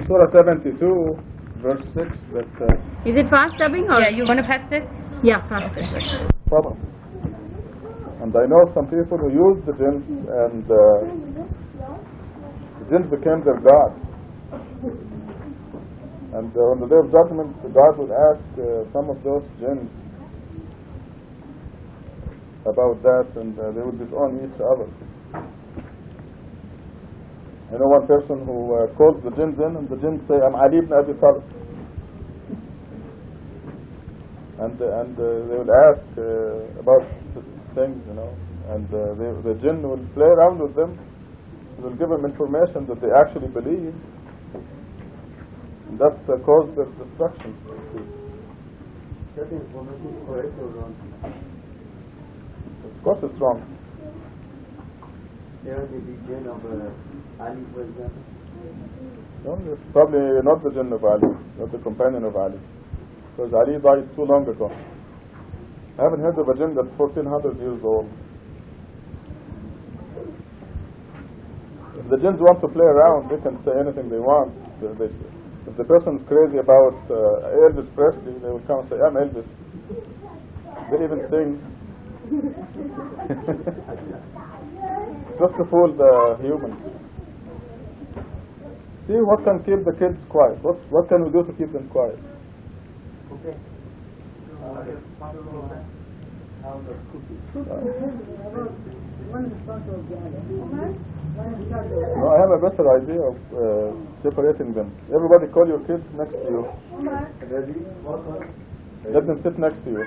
in Surah 72, verse 6, that Is it fast dubbing or? Yeah, you want to pass it? Yeah, fast. problem. And I know some people who use the jinns, and the jinns became their god. And on the day of judgment, God will ask some of those jinns about that, and they will disown each other. I know one person who calls the jinns in, and the jinns say, "I'm Ali ibn Abi Talib." And they will ask about things, and the jinn will play around with them. They will give them information that they actually believe, and that caused their destruction. That information is correct or wrong? Of course it's wrong. There may be jinn of Ali, for example. No, it's probably not the jinn of Ali, not the companion of Ali, because Ali died too long ago. I haven't heard of a jinn that's 1400 years old. If the jinns want to play around, they can say anything they want. If the person is crazy about Elvis Presley, they will come and say, "I'm Elvis." They even sing. Just to fool the humans. See what can keep the kids quiet. What can we do to keep them quiet? Okay. No, I have a better idea of separating them. Everybody call your kids next to you. Let them sit next to you.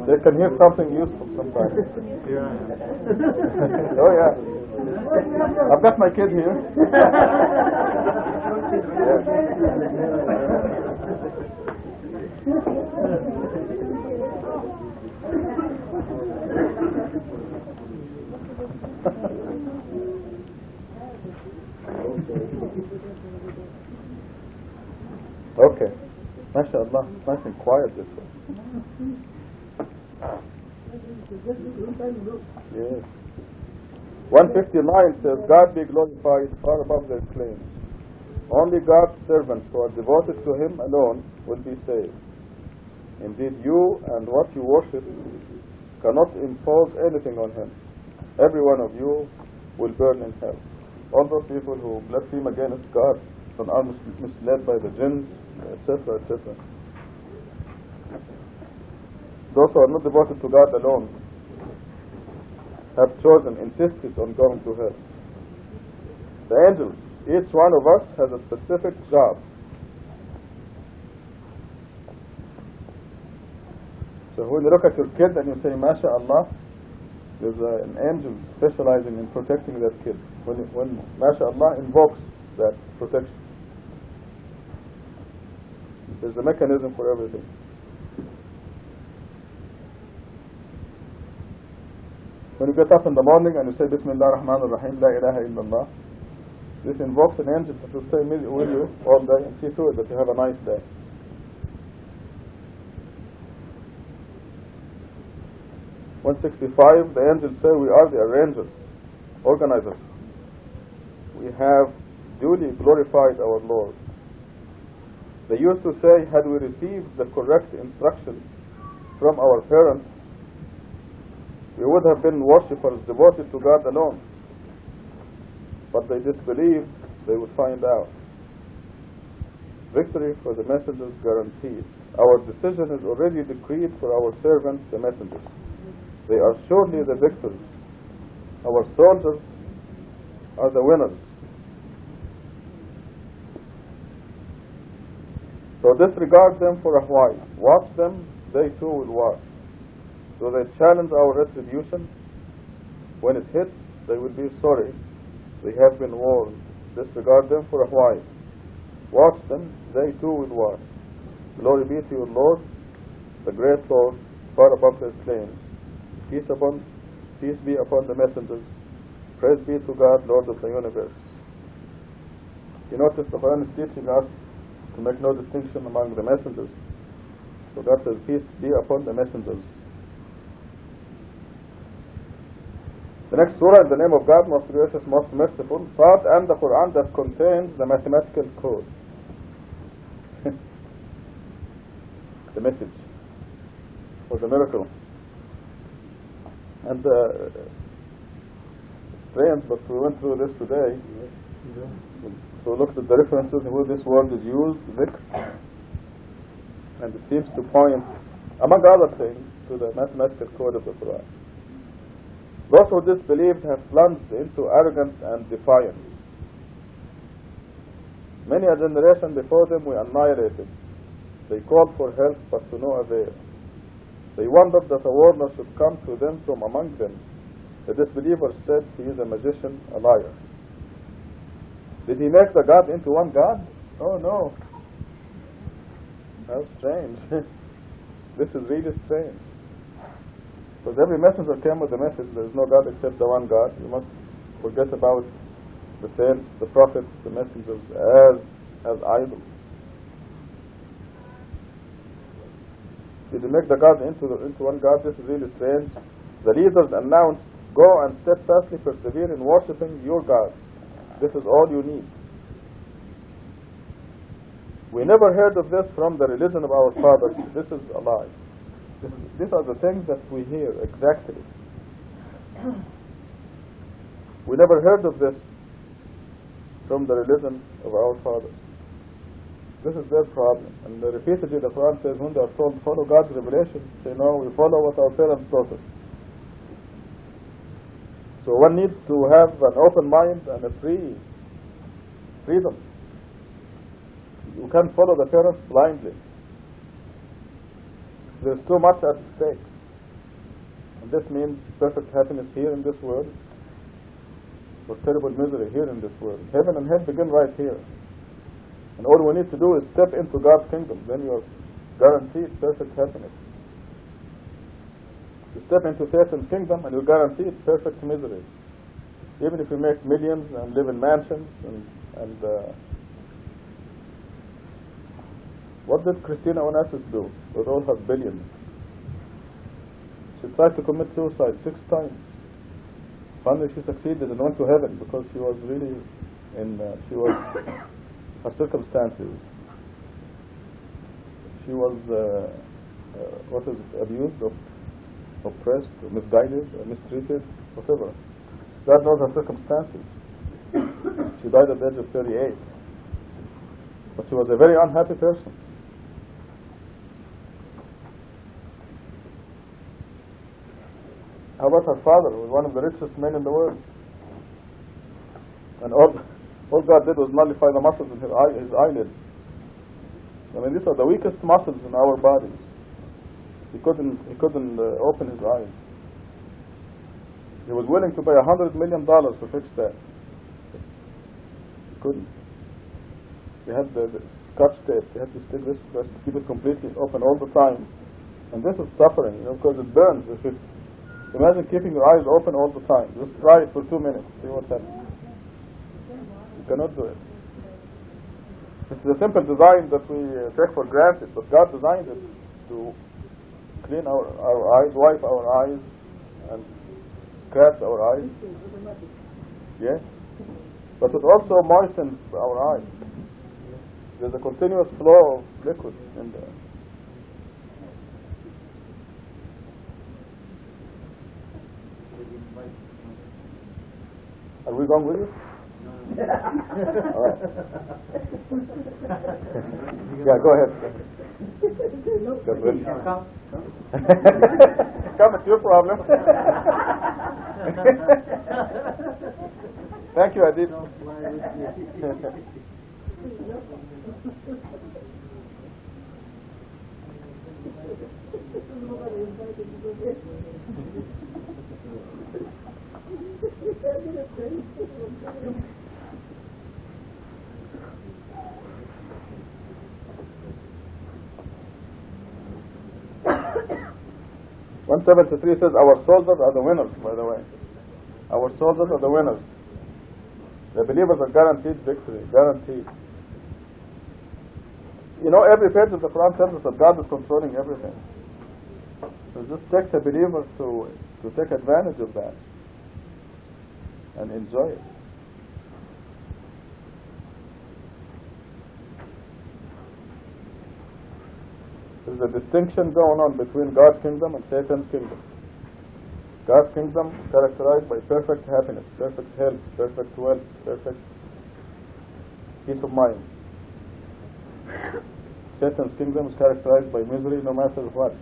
They can hear something useful sometimes. Oh yeah. I've got my kid here. Okay. MashaAllah, it's nice and quiet this way. Yes. 159 says, God be glorified far above their claims. Only God's servants who are devoted to Him alone will be saved. Indeed, you and what you worship cannot impose anything on Him. Every one of you will burn in hell. All those people who blaspheme against God and are misled by the jinns, etc., etc. Those who are not devoted to God alone have chosen, insisted on going to hell. The angels, each one of us has a specific job. So when you look at your kid and you say, MashaAllah, there's an angel specializing in protecting that kid. When MashaAllah invokes that protection. There's a mechanism for everything. When you get up in the morning and you say Bismillah ar-Rahman ar-Rahim, La ilaha illallah, this invokes an angel that will stay with you all day and see to it that you have a nice day. (165) The angels say we are the arrangers, organizers. We have duly glorified our Lord. They used to say, had we received the correct instructions from our parents, we would have been worshippers devoted to God alone. But they disbelieved, they would find out. Victory for the messengers guaranteed. Our decision is already decreed for our servants, the messengers. They are surely the victors. Our soldiers are the winners. So disregard them for a while. Watch them, they too will watch. So they challenge our retribution. When it hits, they will be sorry. They have been warned. Disregard them for a while. Watch them, they too will watch. Glory be to your Lord, the great Lord, far above their claims. Peace be upon the messengers. Praise be to God, Lord of the universe. You notice the Quran is teaching us to make no distinction among the messengers. So God says, peace be upon the messengers. The next surah, in the name of God, most gracious, most merciful, Sad, and the Quran that contains the mathematical code. The message or the miracle. And strange, but we went through this today. So looked at the references where this word is used, dhikr, and it seems to point, among other things, to the mathematical code of the Quran. Those who disbelieved have plunged into arrogance and defiance. Many a generation before them we annihilated. They called for help, but to no avail. They wondered that a warner should come to them from among them. The disbelievers said, he is a magician, a liar. Did he make the God into one God? Oh no. How strange. This is really strange. Because every messenger came with a message, there is no God except the one God. You must forget about the saints, the prophets, the messengers as idols. Did you make the God into one God? This is really strange. The leaders announced, go and steadfastly persevere in worshipping your God. This is all you need. We never heard of this from the religion of our fathers. This is a lie. These are the things that we hear exactly. We never heard of this from the religion of our fathers. This is their problem. And repeatedly the Quran says, when they are told follow God's revelation, they know we follow what our parents taught us. So one needs to have an open mind and a freedom. You can't follow the parents blindly. There's too much at stake. And this means perfect happiness here in this world, or terrible misery here in this world. Heaven and hell begin right here. And all we need to do is step into God's kingdom. Then you're guaranteed perfect happiness. You step into Satan's kingdom and you're guaranteed perfect misery. Even if you make millions and live in mansions and what did Christina Onassis do with all her billions? She tried to commit suicide 6 times. Finally she succeeded and went to heaven because she was really her circumstances. She was abused, oppressed, misguided, mistreated, whatever. God knows her circumstances. She died at the age of 38. But she was a very unhappy person. How about her father, who was one of the richest men in the world? And all God did was nullify the muscles in his eyelids. I mean, these are the weakest muscles in our bodies. He couldn't open his eyes. He was willing to pay $100 million to fix that. He couldn't. He had the scotch tape. He had to stick this to keep it completely open all the time. And this is suffering, because it burns. Imagine keeping your eyes open all the time. Just try it for 2 minutes. See what happens. You cannot do it. This is a simple design that we take for granted, but God designed it to clean our eyes, wipe our eyes, and scratch our eyes. Yes? But it also moistens our eyes. There's a continuous flow of liquid in there. Are we going with you? All right. Yeah, go ahead. Come, it's your problem. Thank you, Adib. (173) says, our soldiers are the winners, by the way. Our soldiers are the winners. The believers are guaranteed victory, guaranteed. Every page of the Quran tells us that God is controlling everything. So it just takes a believer to take advantage of that. and enjoy it. There's a distinction going on between God's kingdom and Satan's kingdom. God's kingdom is characterized by perfect happiness, perfect health, perfect wealth, perfect peace of mind. Satan's kingdom is characterized by misery no matter what.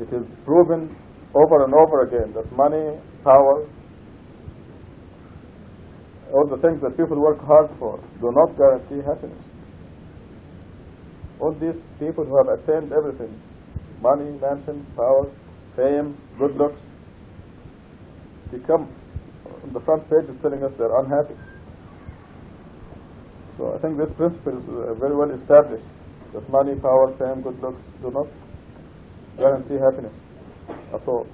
It is proven over and over again that money, power, all the things that people work hard for do not guarantee happiness. All these people who have attained everything, money, mansion, power, fame, good looks, become on the front page is telling us they're unhappy. So I think this principle is very well established, that money, power, fame, good looks do not guarantee happiness at all.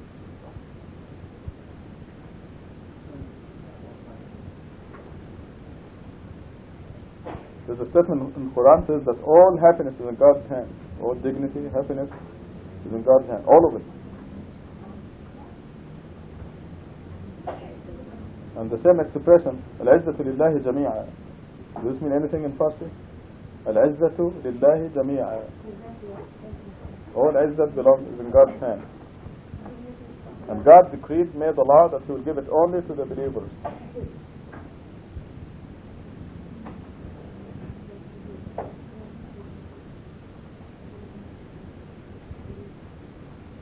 There's a statement in the Quran says that all happiness is in God's hand. All dignity, happiness is in God's hand. All of it. And the same expression, Al-Izzatu Lillahi Jami'a. Does this mean anything in Farsi? Al-Izzatu Lillahi Jami'a. All Izzat belongs in God's hand. And God decreed, made the law that He will give it only to the believers.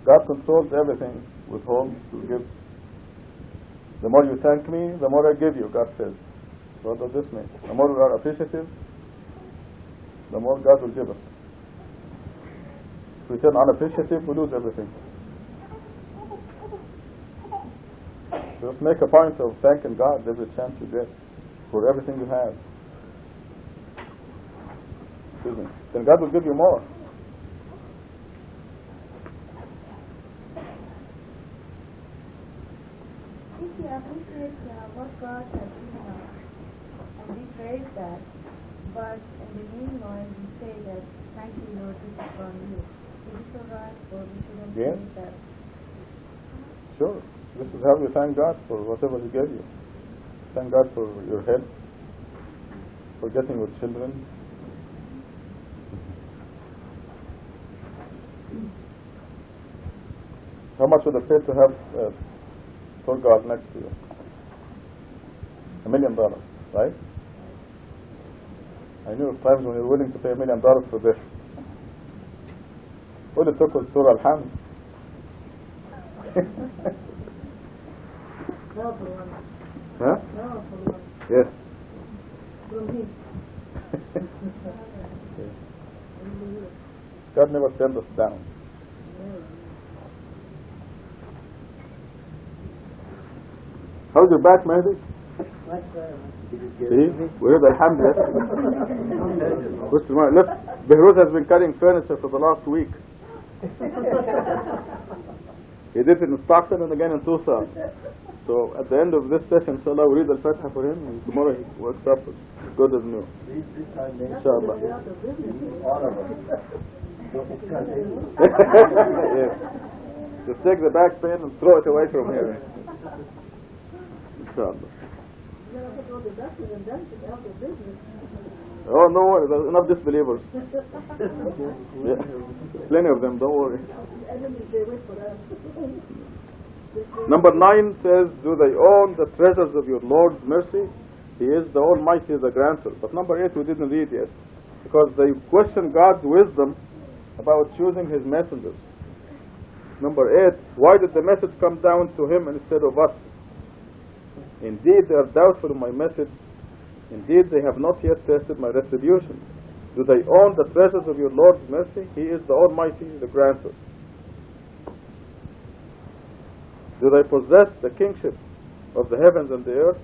God controls everything, withholds to give. The more you thank me, the more I give you, God says. So what does this mean? The more we are appreciative, the more God will give us. If we turn unappreciative, we lose everything. Just make a point of thanking God every chance you get for everything you have. Excuse me. Then God will give you more. We appreciate what God has given us, and we praise that, but in the meanwhile we say that, thank you Lord, this is from you. Is it alright, or we shouldn't Yes. say that? Sure. This is how you thank God for whatever He gave you. Thank God for your health, for getting your children. How much would it pay to have for God next to you? $1 million, right? I knew of times when you're willing to pay $1 million for this. All it took was Surah Al-Hamd. Huh? Yes. God never sent us down. How's your back, Mehdi? See? We heard Alhamdulillah. Look, Behruz has been cutting furniture for the last week. He did it in Stockton and again in Tucson. So at the end of this session, inshallah, we read Al-Fatiha for him, and tomorrow he works up as good as new. Inshallah. Yes. Just take the back pain and throw it away from here. Inshallah. Oh, no worry, there's enough disbelievers. Yeah. Plenty of them, don't worry. Number 9 says, do they own the treasures of your Lord's mercy? He is the Almighty, the grantor. But number 8 we didn't read yet, because they question God's wisdom about choosing His messengers. Number 8, why did the message come down to Him instead of us? Indeed, they are doubtful of my message. Indeed, they have not yet tested my retribution. Do they own the treasures of your Lord's mercy? He is the Almighty, the grantor. Do they possess the kingship of the heavens and the earth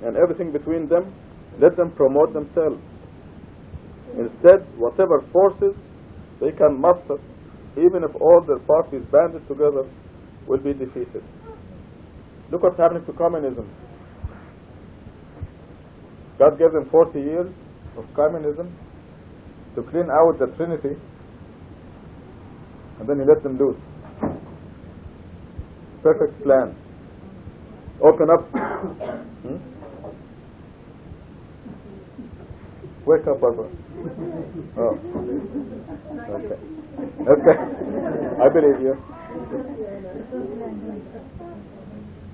and everything between them? Let them promote themselves. Instead, whatever forces they can muster, even if all their parties banded together, will be defeated. Look what's happening to communism. God gave them 40 years of communism to clean out the Trinity, and then He let them loose. Perfect plan. Open up. Hmm? Wake up, Barbara. Oh. Okay. Okay. I believe you.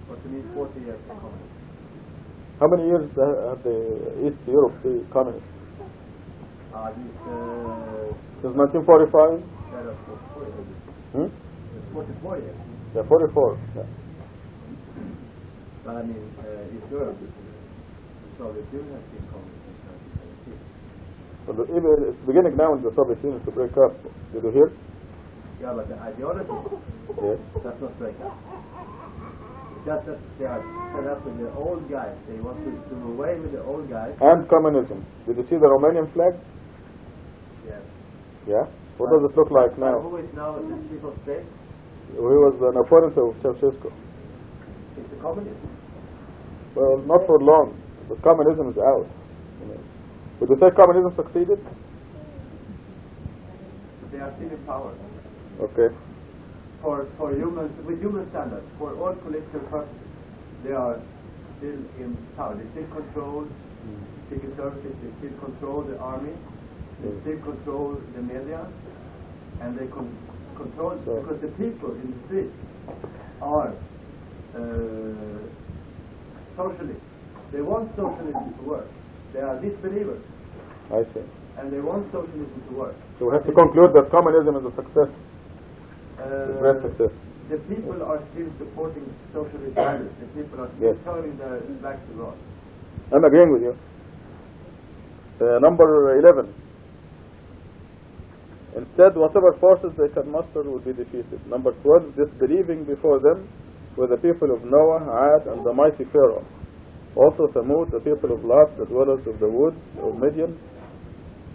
What you mean 40 years of communism? How many years have the East Europe the communists? Since 1945? That's 44 years. Hmm? It's 44 years. Yeah, 44. Yeah. But I mean, East Europe, the Soviet Union has been communist since 1917. But it's beginning now in the Soviet Union to break up. Did you hear? Yeah, but the ideology Yes. does not break up. It's just that they are fed up with the old guys. They want to do away with the old guys. And communism. Did you see the Romanian flag? Yes. Yeah. What does it look like now? Who is now the chief of state? He was an opponent of Ceausescu. It's the communists. Well, not for long. But communism is out. You know. Would you say communism succeeded? They are still in power. Okay. For humans, with human standards, for all political purposes, they are still in power. They still control secret services, they still control the army, they still control the media, and they control, because the people in the streets are socialists. They want socialism to work. They are disbelievers, I see. and they want socialism to work. So we have to conclude that communism is a success. A great success. The people are still supporting socialist values. The people are still Yes. turning their backs to God. I'm agreeing with you. Number 11. Instead, whatever forces they can muster will be defeated. Number 12. Disbelieving before them were the people of Noah, Ad, and the mighty Pharaoh. Also Thamud, the people of Lot, the dwellers of the woods of Midian.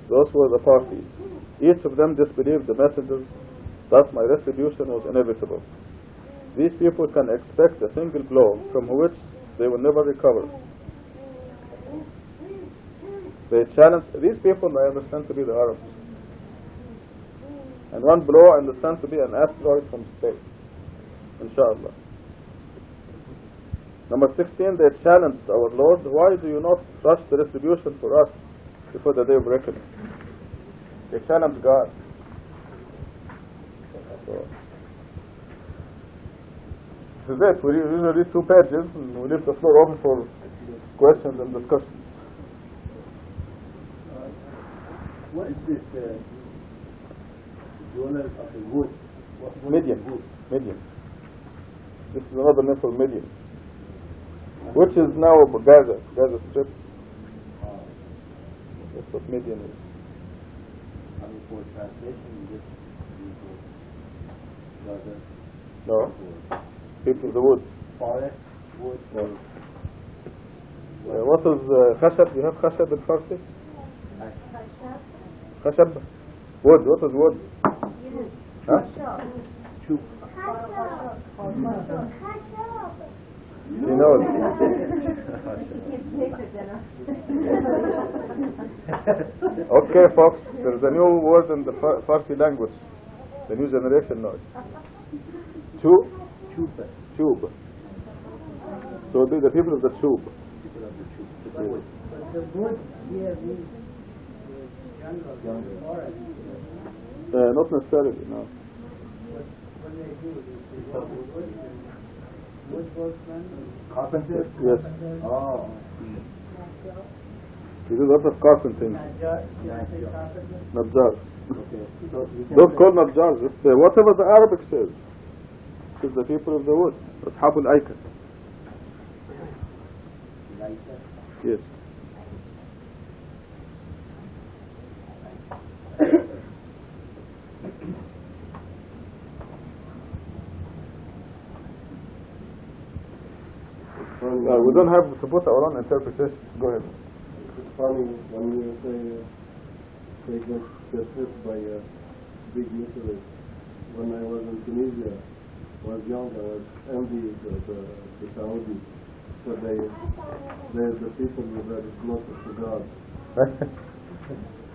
Those were the parties. Each of them disbelieved the messengers. Thus my retribution was inevitable. These people can expect a single blow from which they will never recover. They challenge these people. I understand to be the Arabs, and one blow I understand to be an asteroid from space. Inshallah. Number 16. They challenged our Lord. Why do you not rush the retribution for us before the day of reckoning? They challenged God. So, this is it. We usually read 2 pages and we leave the floor open for questions and discussions. What is this dweller of the wood? Midian. Midian. This is another name for Midian, which is now Gaza Strip. That's what Midian is. I mean, for translation, this Gaza. No. People of the wood. Forest, wood. No. What is khashab? You have khashab in Farsi? Khashab? Wood. What is wood? Huh? Chook. You know it. Okay, folks. There is a new word in the Farsi language. The new generation knows. Tube. Tube. So the people of the tube. The wood here means jungle forest. Not necessarily, no. What they do is woodworkmen, carpenters. Yes. Oh. We do lots of carpentering. Najjar. Najjar. Okay. So we can Don't call Najjar. Just whatever the Arabic says. It's the people of the wood. Ashab al-Aikad. Yes. We don't have to put our own interpretation. Go ahead. It's funny when you say they get hit by a big missile. When I was in Tunisia, I was young, I was envious of the Saudis. So they're the people who are the closest to God.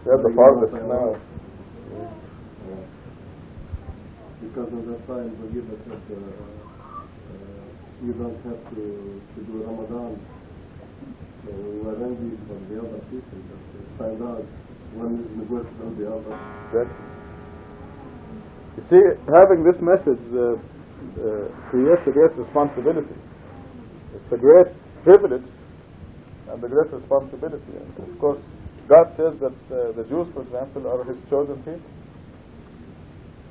They're the farthest now. Because of that time, forgive us, you don't have to do Ramadan. So we were envious for the other people, but we find out one is negotiable than the other. That, you see, having this message creates a great responsibility. It's a great privilege and a great responsibility. And of course, God says that the Jews, for example, are His chosen people.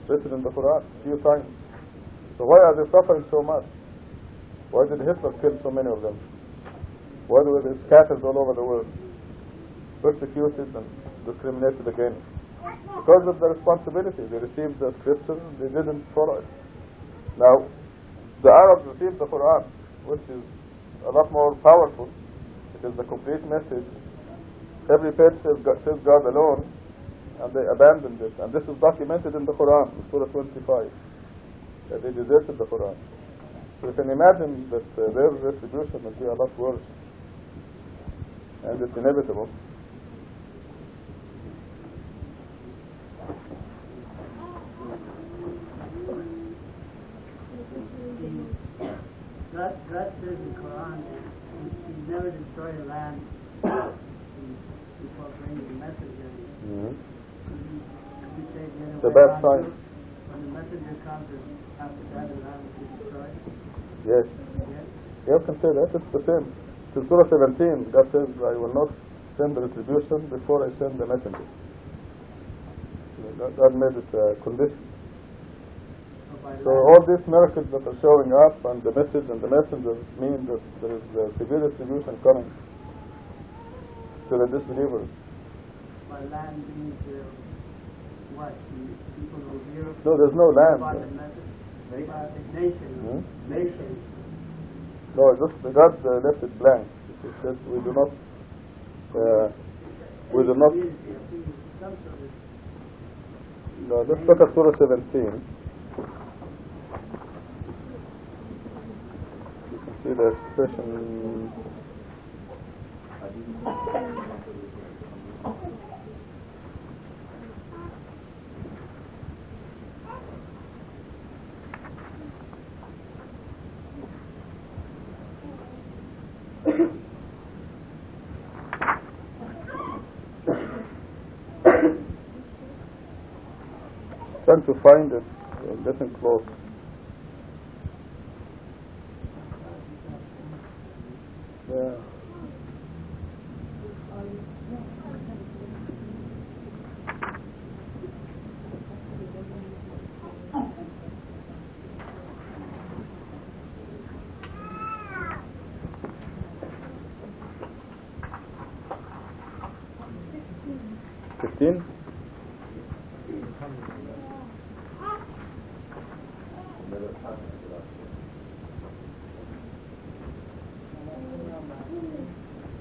It's written in the Quran a few times. So why are they suffering so much? Why did Hitler kill so many of them? Why were they scattered all over the world, persecuted and discriminated against? Because of the responsibility. They received the scripture, they didn't follow it. Now, the Arabs received the Quran, which is a lot more powerful. It is the complete message. Every page says God alone, and they abandoned it. And this is documented in the Quran, in Surah 25, that they deserted the Quran. So you can imagine that their retribution will be a lot worse. And it's inevitable. God says in the Quran that He never destroyed a land before bringing the messenger. Mm-hmm. Could you say the It's a other way bad around sign. too? When the messenger comes, after that the land will be destroyed? Yes. Yes? You can say that. It's the same. In Surah 17, God says, I will not send the retribution before I send the messenger. God made it a condition. So all these miracles that are showing up and the message and the messenger mean that there is a severe retribution coming to the disbelievers. By land means what? People who hear No, there's no land. about the message? About the nation. Nation. No, just God left it blank. He said we do not no, let's look at Surah 17. You can see the expression. Trying to find it, getting close. Yeah. $15?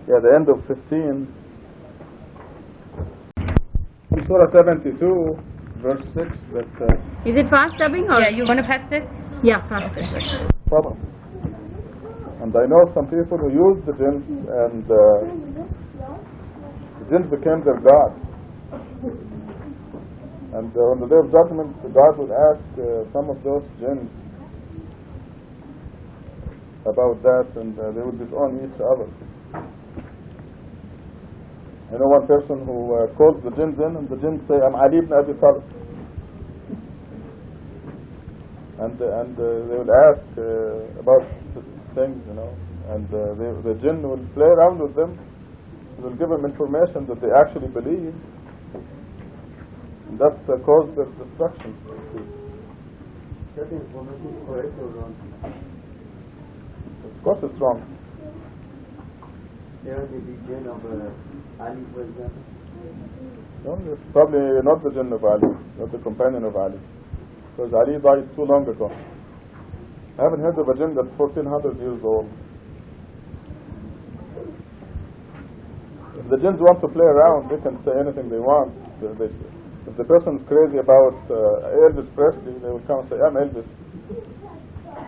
Yeah, the end of 15. In Surah 72, verse 6, that Is it fast dubbing or? Yeah, you want to pass this? Yeah, fast. problem. And I know some people who use the jinns, and the jinns became their god. And on the day of judgment, God will ask some of those jinns about that, and they will disown each other. I know one person who calls the jinns in, and the jinns say, I'm Ali ibn Abi Talib. And they will ask about things, you know, and the jinn will play around with them. They will give them information that they actually believe, and that caused their destruction. That information is correct or wrong? Of course it's wrong. There may be jinn of Ali, for example. No, it's probably not the jinn of Ali, not the companion of Ali, because Ali died too long ago. I haven't heard of a jinn that's 1400 years old. If the jinns want to play around, they can say anything they want. If the person is crazy about Elvis Presley, they will come and say, I'm Elvis.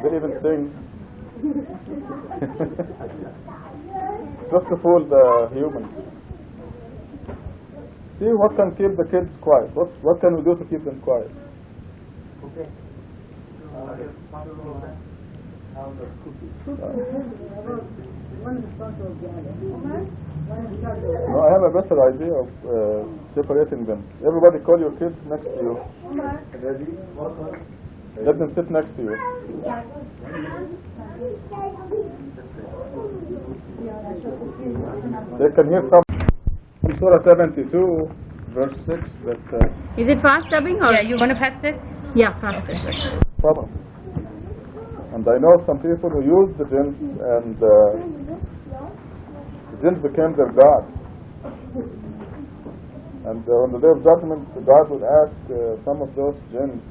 They even sing. Just to fool the humans. See what can keep the kids quiet. What can we do to keep them quiet? Okay. No, I have a better idea of separating them. Everybody call your kids next to you. Let them sit next to you. They can hear something. In Surah 72, verse 6, that Is it fast dubbing or? Yeah, you want to pass this? Yeah, faster. problem. And I know some people who use the jinns, and the jinns became their god. And on the day of judgment, God will ask some of those jinns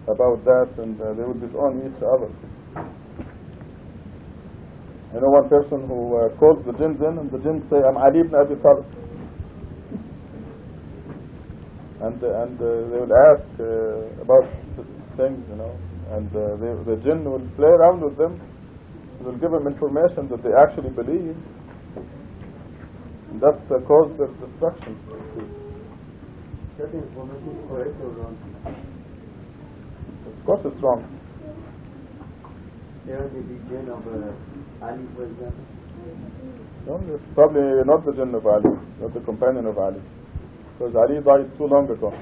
about that, and they will disown each other. I know one person who calls the jinns in, and the jinns say, "I'm Ali ibn Abi Talib." And they will ask about things, you know, and the jinn will play around with them. They will give them information that they actually believe, and that caused their destruction. That information is correct or wrong? Of course, it's wrong. There may be jinn of Ali, for example. No, it's probably not the jinn of Ali, not the companion of Ali, because Ali died too long ago.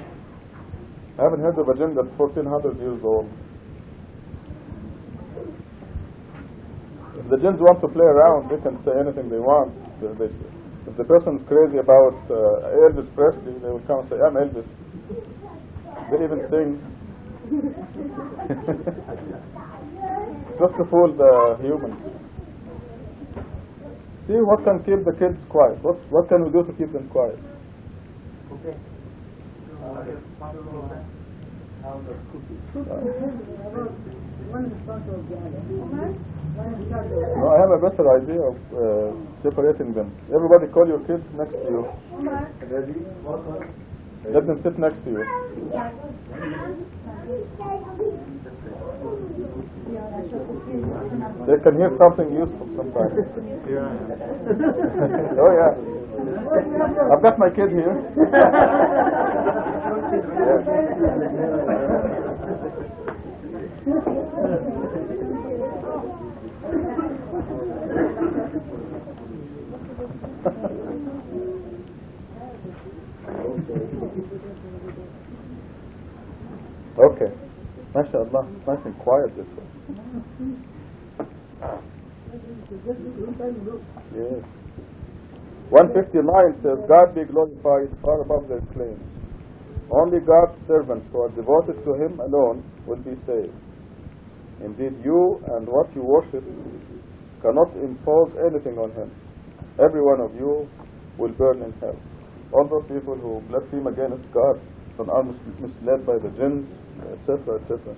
I haven't heard of a jinn that's 1400 years old. If the jinns want to play around, they can say anything they want. If the person is crazy about Elvis Presley, they will come and say, "I'm Elvis." They even sing. Just to fool the humans. See what can keep the kids quiet. What can we do to keep them quiet? Okay. No, I have a better idea of separating them. Everybody call your kids next to you. Let them sit next to you. They can hear something useful sometimes. Oh yeah. I've got my kid here. Okay. MashaAllah, it's nice and quiet this way. Yes. 159 says, God be glorified far above their claims. Only God's servants who are devoted to Him alone will be saved. Indeed, you and what you worship cannot impose anything on Him. Every one of you will burn in hell. All those people who blaspheme against God and are misled by the jinns, etc., etc.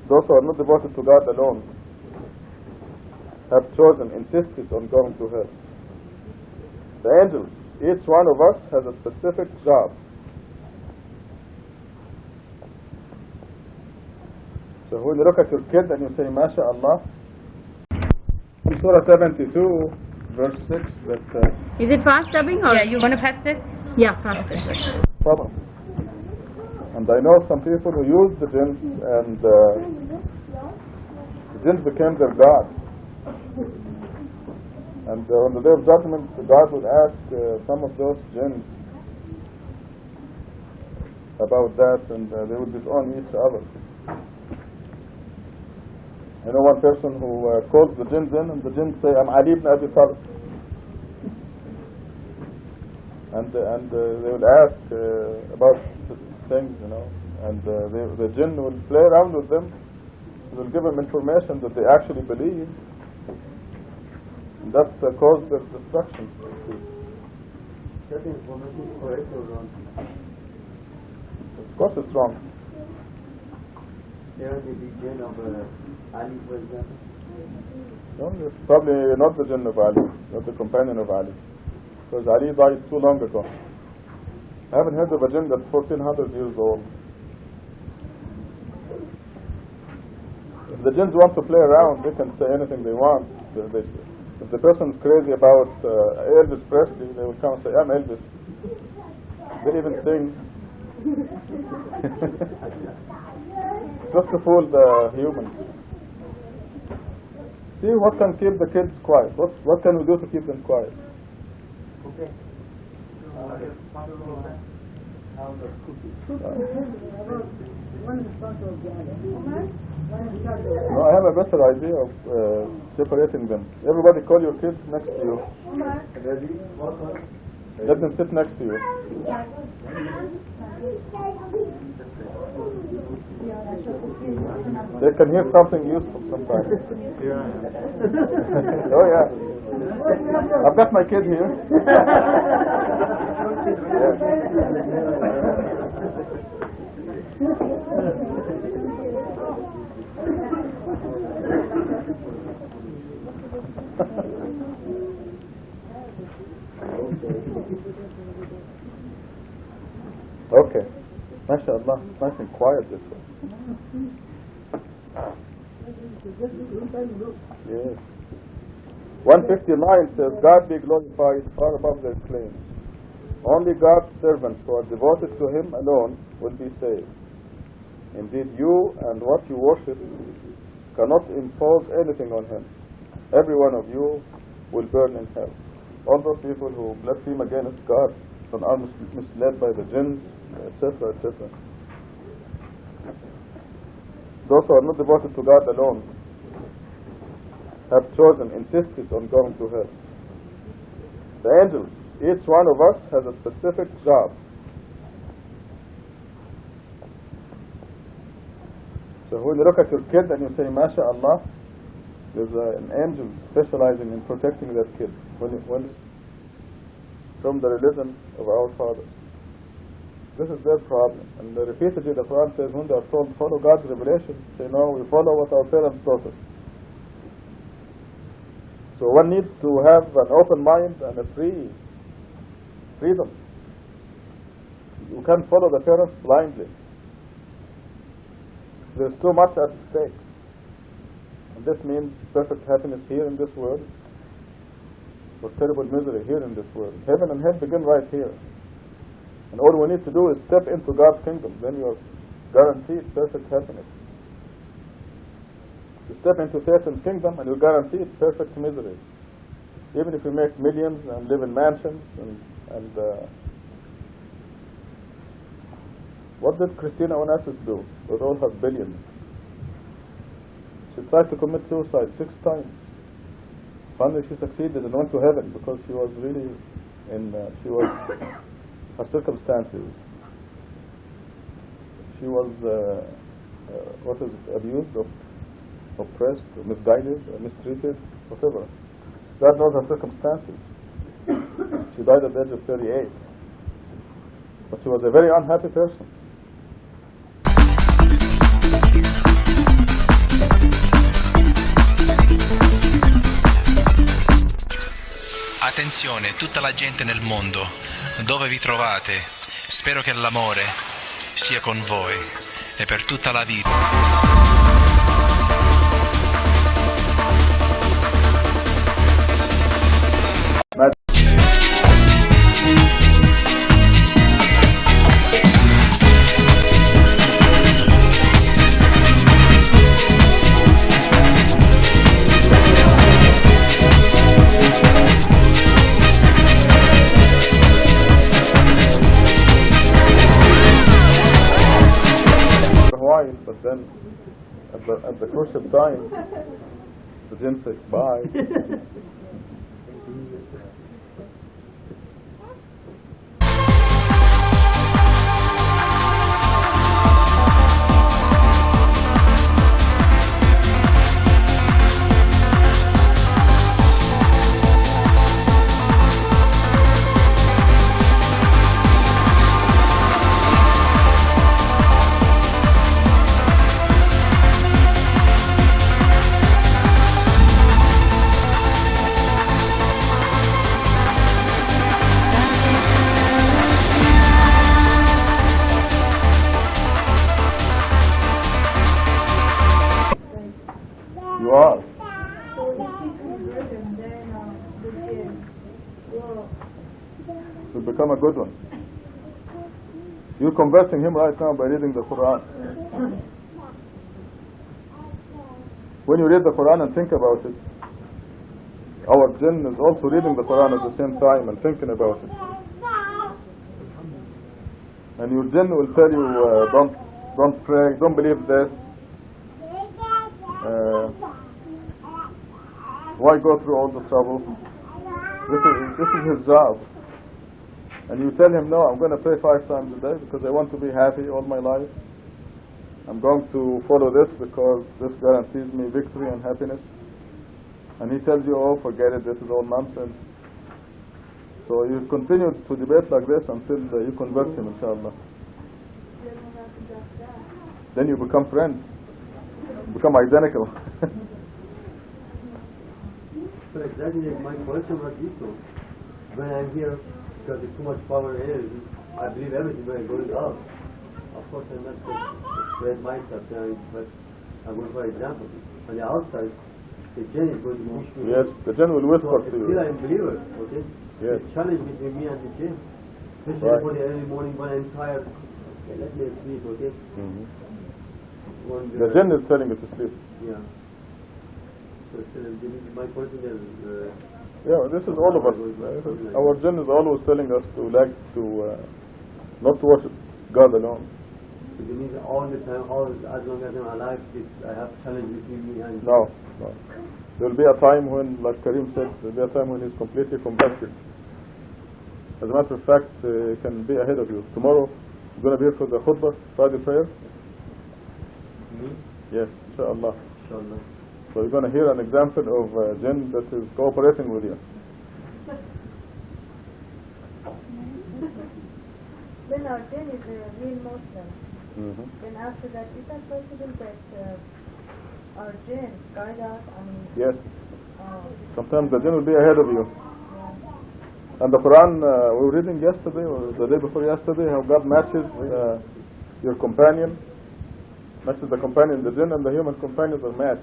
Those who are not devoted to God alone have chosen, insisted on going to hell. The angels, each one of us has a specific job. So when you look at your kid and you say, MashaAllah, in Surah 72, verse 6, that Is it fast dubbing or? Yeah, you want to pass this? Yeah, faster. problem. And I know some people who use the jinns, and the jinns became their god. And on the day of judgment, God will ask some of those jinns about that, and they will disown each other. I know one person who calls the jinns in, and the jinns say, "I'm Ali ibn Abi Talib." And they will ask about things, you know, and the jinn will play around with them. They will give them information that they actually believe, and that caused their destruction. That information is correct or wrong? Of course, it's wrong. There may be jinn of Ali, for example. No, it's probably not the jinn of Ali, not the companion of Ali, because Ali died too long ago. I haven't heard of a jinn that's 1400 years old. If the jinns want to play around, they can say anything they want. If the person is crazy about Elvis Presley, they will come and say, "I'm Elvis." They even sing. Just to fool the humans. See what can keep the kids quiet. What can we do to keep them quiet? Okay. No, I have a better idea of separating them. Everybody call your kids next to you. Ready? Let them sit next to you. They can hear something useful sometimes. Oh yeah. I've got my kid here. Okay. MashaAllah, it's nice and quiet this way. Yes. 159 says, God be glorified far above their claims. Only God's servants who are devoted to Him alone will be saved. Indeed, you and what you worship cannot impose anything on Him. Every one of you will burn in hell. All those people who blaspheme against God and are misled by the jinns, etc., etc. Those who are not devoted to God alone have chosen, insisted on going to hell. The angels, each one of us has a specific job. So when you look at your kid and you say, MashaAllah, there's an angel specializing in protecting that kid. When from the religion of our fathers. This is their problem. And repeatedly the Quran says when they are told follow God's revelation, say no, we follow what our parents taught us. So one needs to have an open mind and a freedom. You can't follow the parents blindly. There's too much at stake. And this means perfect happiness here in this world, or terrible misery here in this world. Heaven and hell begin right here. And all we need to do is step into God's kingdom. Then you are guaranteed perfect happiness. You step into Satan's kingdom and you're guaranteed perfect misery. Even if you make millions and live in mansions and what did Christina Onassis do with all her billions? She tried to commit suicide 6 times. Finally she succeeded and went to heaven because she was really her circumstances. She was abused, oppressed, misguided, mistreated, whatever. God knows her circumstances. She died at the age of 38. But she was a very unhappy person. Attenzione, tutta la gente nel mondo, dove vi trovate, spero che l'amore sia con voi e per tutta la vita. But then at the crucial time the jinn says bye. You are. So if she converts him, then the jinn will To become a good one. You're converting him right now by reading the Quran. When you read the Quran and think about it, our jinn is also reading the Quran at the same time and thinking about it. And your jinn will tell you, don't pray, don't believe this. Why go through all the trouble? This is his job. And you tell him, no, I'm going to pray 5 times a day because I want to be happy all my life. I'm going to follow this because this guarantees me victory and happiness. And he tells you, oh, forget it, this is all nonsense. So you continue to debate like this until you convert him, inshallah. Then you become friends, become identical. So exactly my question was this too. When I'm here, because there's too much power here, I believe everything when I'm going out. Of course I'm not going to spread myself there, but I'm going for example. On the outside, the jinn is going to push me. Yes, the jinn will whisper so to you. Still I'm a believer, okay? Yes. The challenge between me and the jinn. Especially Right. for the early morning when I'm tired. Okay, let me sleep, okay? The jinn is telling you to sleep. Yeah. So my question is... Yeah, this is all of us. Our jinn is always telling us to not to worship God alone. So it means all the time, as long as I'm alive, I have challenge between me and... No. There will be a time when, like Karim said, there will be a time when he's completely converted. As a matter of fact, he can be ahead of you. Tomorrow, you're going to be here for the khutbah, Friday prayer? Me? Yes, inshallah. Inshallah. So you're going to hear an example of a jinn that is cooperating with you. Then our jinn is a real Muslim. Then after that, is that possible that our jinn guide us? Yes. Sometimes the jinn will be ahead of you. And the Quran, we were reading yesterday or the day before yesterday, how God matches your companion, matches the companion, the jinn and the human companions are matched.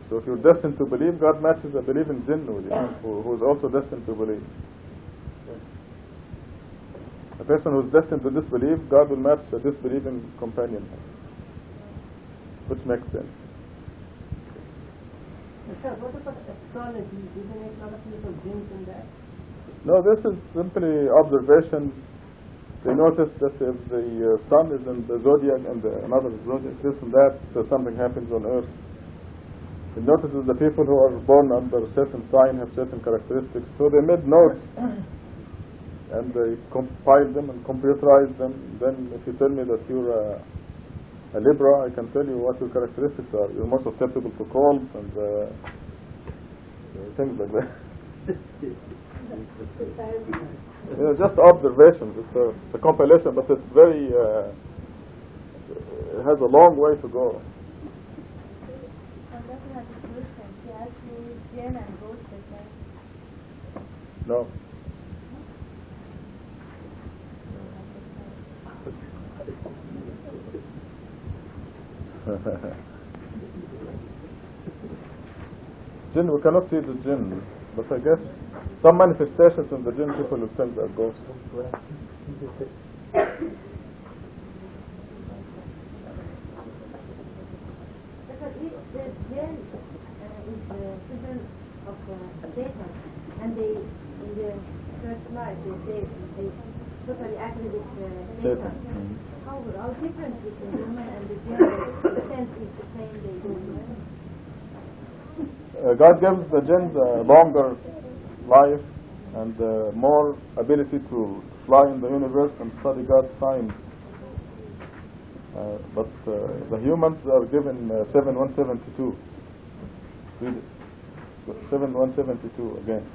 So if you're destined to believe, God matches a believing jinn with you, who is also destined to believe. A person who is destined to disbelieve, God will match a disbelieving companion, which makes sense. Sir, what about astrology? Isn't it not a piece of jinns in that? No, this is simply observations. They notice that if the sun is in the zodiac and another zodiac, this and that, so something happens on earth. It notices the people who are born under a certain sign have certain characteristics. So they made notes and they compiled them and computerized them. Then if you tell me that you're a Libra, I can tell you what your characteristics are. You're more susceptible to colds and things like that. Just observations. It's a compilation, but it's very, it has a long way to go. No. Jinn, we cannot see the jinn, but I guess some manifestations in the jinn people will think are ghosts. Because if the jinn is the children of Satan, and they, in their first life, they totally agree with Satan. How different is the human and the jinn? The sense is the same, they do. God gives the jinns a longer life and more ability to fly in the universe and study God's signs. But the humans are given 7172. Read it. 7172 again.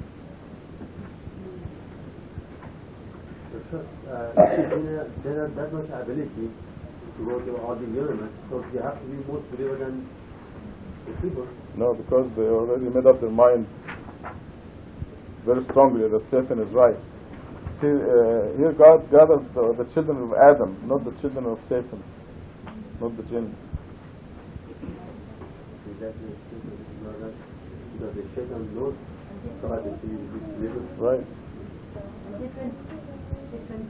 There are that much ability to go to all the universe, so you have to be more believer than the people. No, because they already made up their mind very strongly that Satan is right. See, here God gathers the children of Adam, not the children of Satan, not the jinn. Exactly, because the Satan knows God is believers. Right. Different different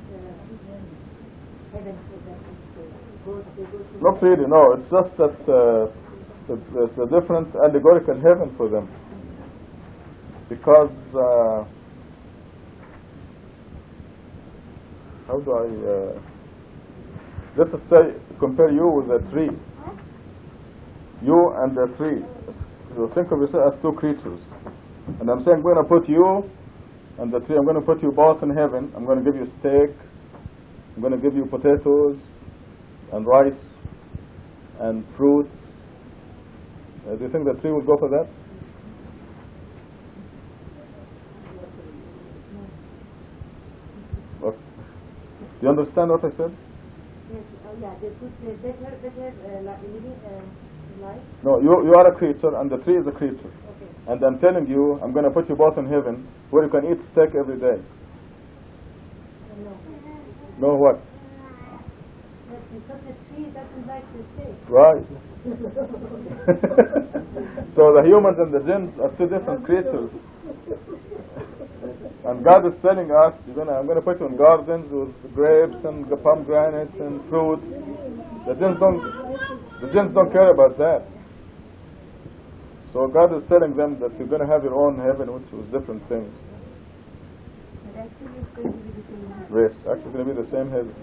heavens that they go to? Not really, no. It's just that it's a different allegorical heaven for them. Because, how do I, let us say, compare you with a tree. You and a tree. You think of yourself as two creatures. And I'm saying I'm going to put you and the tree, I'm going to put you both in heaven. I'm going to give you steak. I'm going to give you potatoes and rice and fruit. Do you think the tree would go for that? Okay. Do you understand what I said? Yes, yeah, they put better living life. No, you are a creature and the tree is a creature. Okay. And I'm telling you, I'm going to put you both in heaven where you can eat steak every day. No. No what? Because the tree doesn't like the steak. Right. So the humans and the jinns are two different creatures. And God is telling us, I'm going to put you in gardens with grapes and pomegranates and fruit. The jinns don't care about that. So God is telling them that you're going to have your own heaven, which is different things. But actually it's going to be the same. Yes, actually it's going to be the same heaven.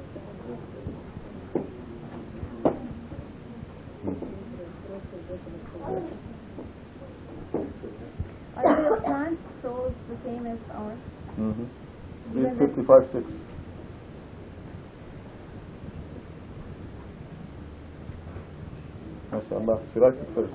Are your plant souls the same as ours? Mm-hmm. 55:6. MashaAllah, she writes it first.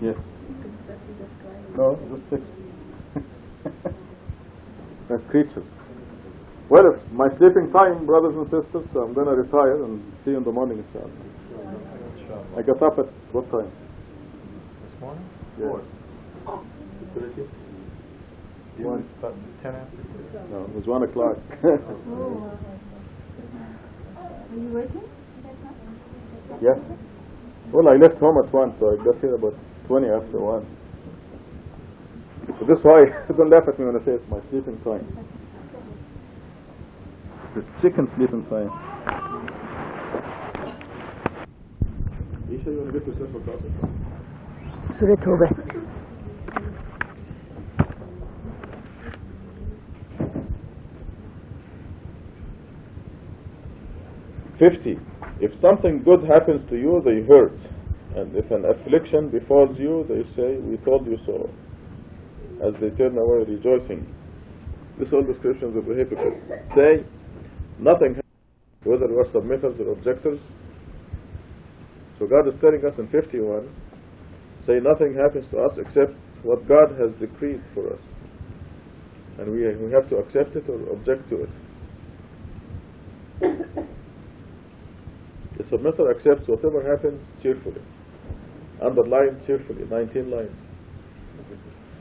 Yes. No, just 6. They're creatures. Well, it's my sleeping time, brothers and sisters, so I'm going to retire and see you in the morning, inshallah. I got up at what time? This morning? Yeah. 1. 10 after 2. No, it was 1 o'clock. Are you working? Yeah. Well, I left home at 1, so I got here about 20 after 1. So this is why, don't laugh at me when I say it's my sleeping time. The chicken sleeping time. Isha, you want to get yourself a coffee? Surah Tawbah. If something good happens to you, they hurt. And if an affliction befalls you, they say, we told you so. As they turn away rejoicing. This is all descriptions of the hypocrites. Say, nothing happens, whether we are submitters or objectors. So God is telling us in 51, say nothing happens to us except what God has decreed for us. And we have to accept it or object to it. The submitter accepts whatever happens cheerfully. Underline cheerfully, 19 lines.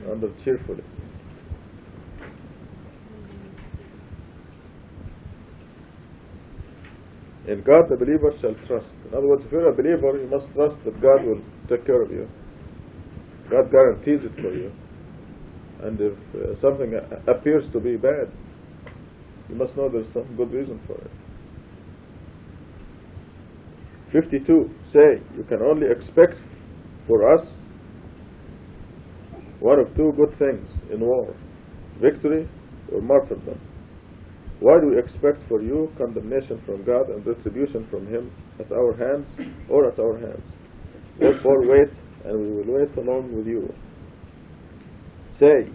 Under cheerfully. In God the believer shall trust. In other words, if you're a believer, you must trust that God will take care of you. God guarantees it for you. And if something appears to be bad, you must know there's some good reason for it. 52. Say, you can only expect for us one of two good things in war, victory or martyrdom. Why do we expect for you condemnation from God and retribution from Him at our hands or at our hands? Therefore wait, and we will wait along with you. Say,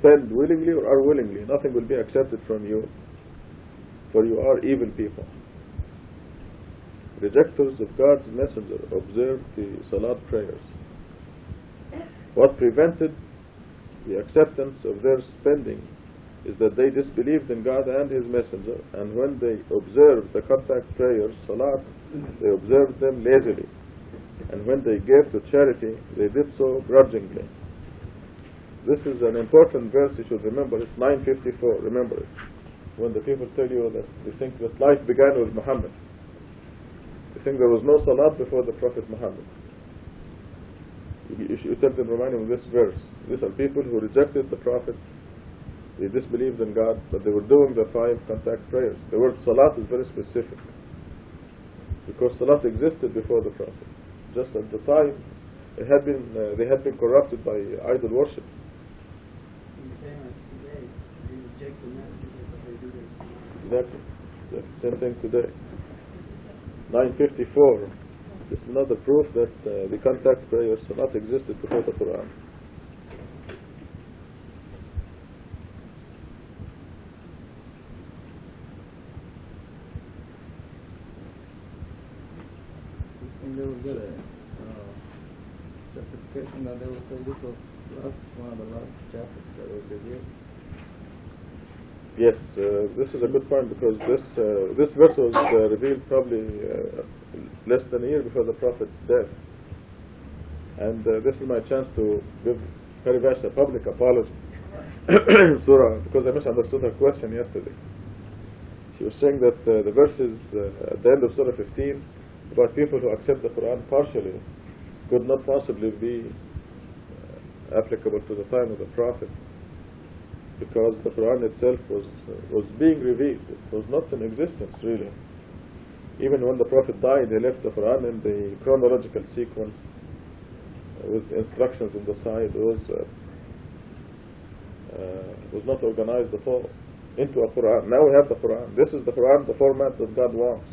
spend willingly or unwillingly, nothing will be accepted from you, for you are evil people. Rejectors of God's messenger observed the Salat prayers. What prevented the acceptance of their spending is that they disbelieved in God and His messenger, and when they observed the contact prayers, Salat, they observed them lazily, and when they gave to charity, they did so grudgingly. This is an important verse you should remember. It's 954, remember it. When the people tell you that they think that life began with Muhammad, they think there was no salat before the Prophet Muhammad. You tell them, remind them of this verse. These are people who rejected the Prophet. They disbelieved in God, but they were doing the 5 contact prayers. The word salat is very specific, because salat existed before the Prophet. Just at the time, they had been corrupted by idol worship. Exactly. Same thing today. 954. This is another proof that the contact prayers salat existed before the Quran. And they will get a justification that they will say this was one of the last chapters that was revealed. Yes, this is a good point, because this verse was revealed probably less than a year before the Prophet's death. And this is my chance to give Parivash a public apology Surah, because I misunderstood her question yesterday. She was saying that the verses at the end of Surah 15 about people who accept the Quran partially could not possibly be applicable to the time of the Prophet, because the Quran itself was being revealed. It was not in existence really. Even when the Prophet died, he left the Quran in the chronological sequence with instructions on the side. It was not organized at all into a Quran. Now we have the Quran. This is the Quran, the format that God wants,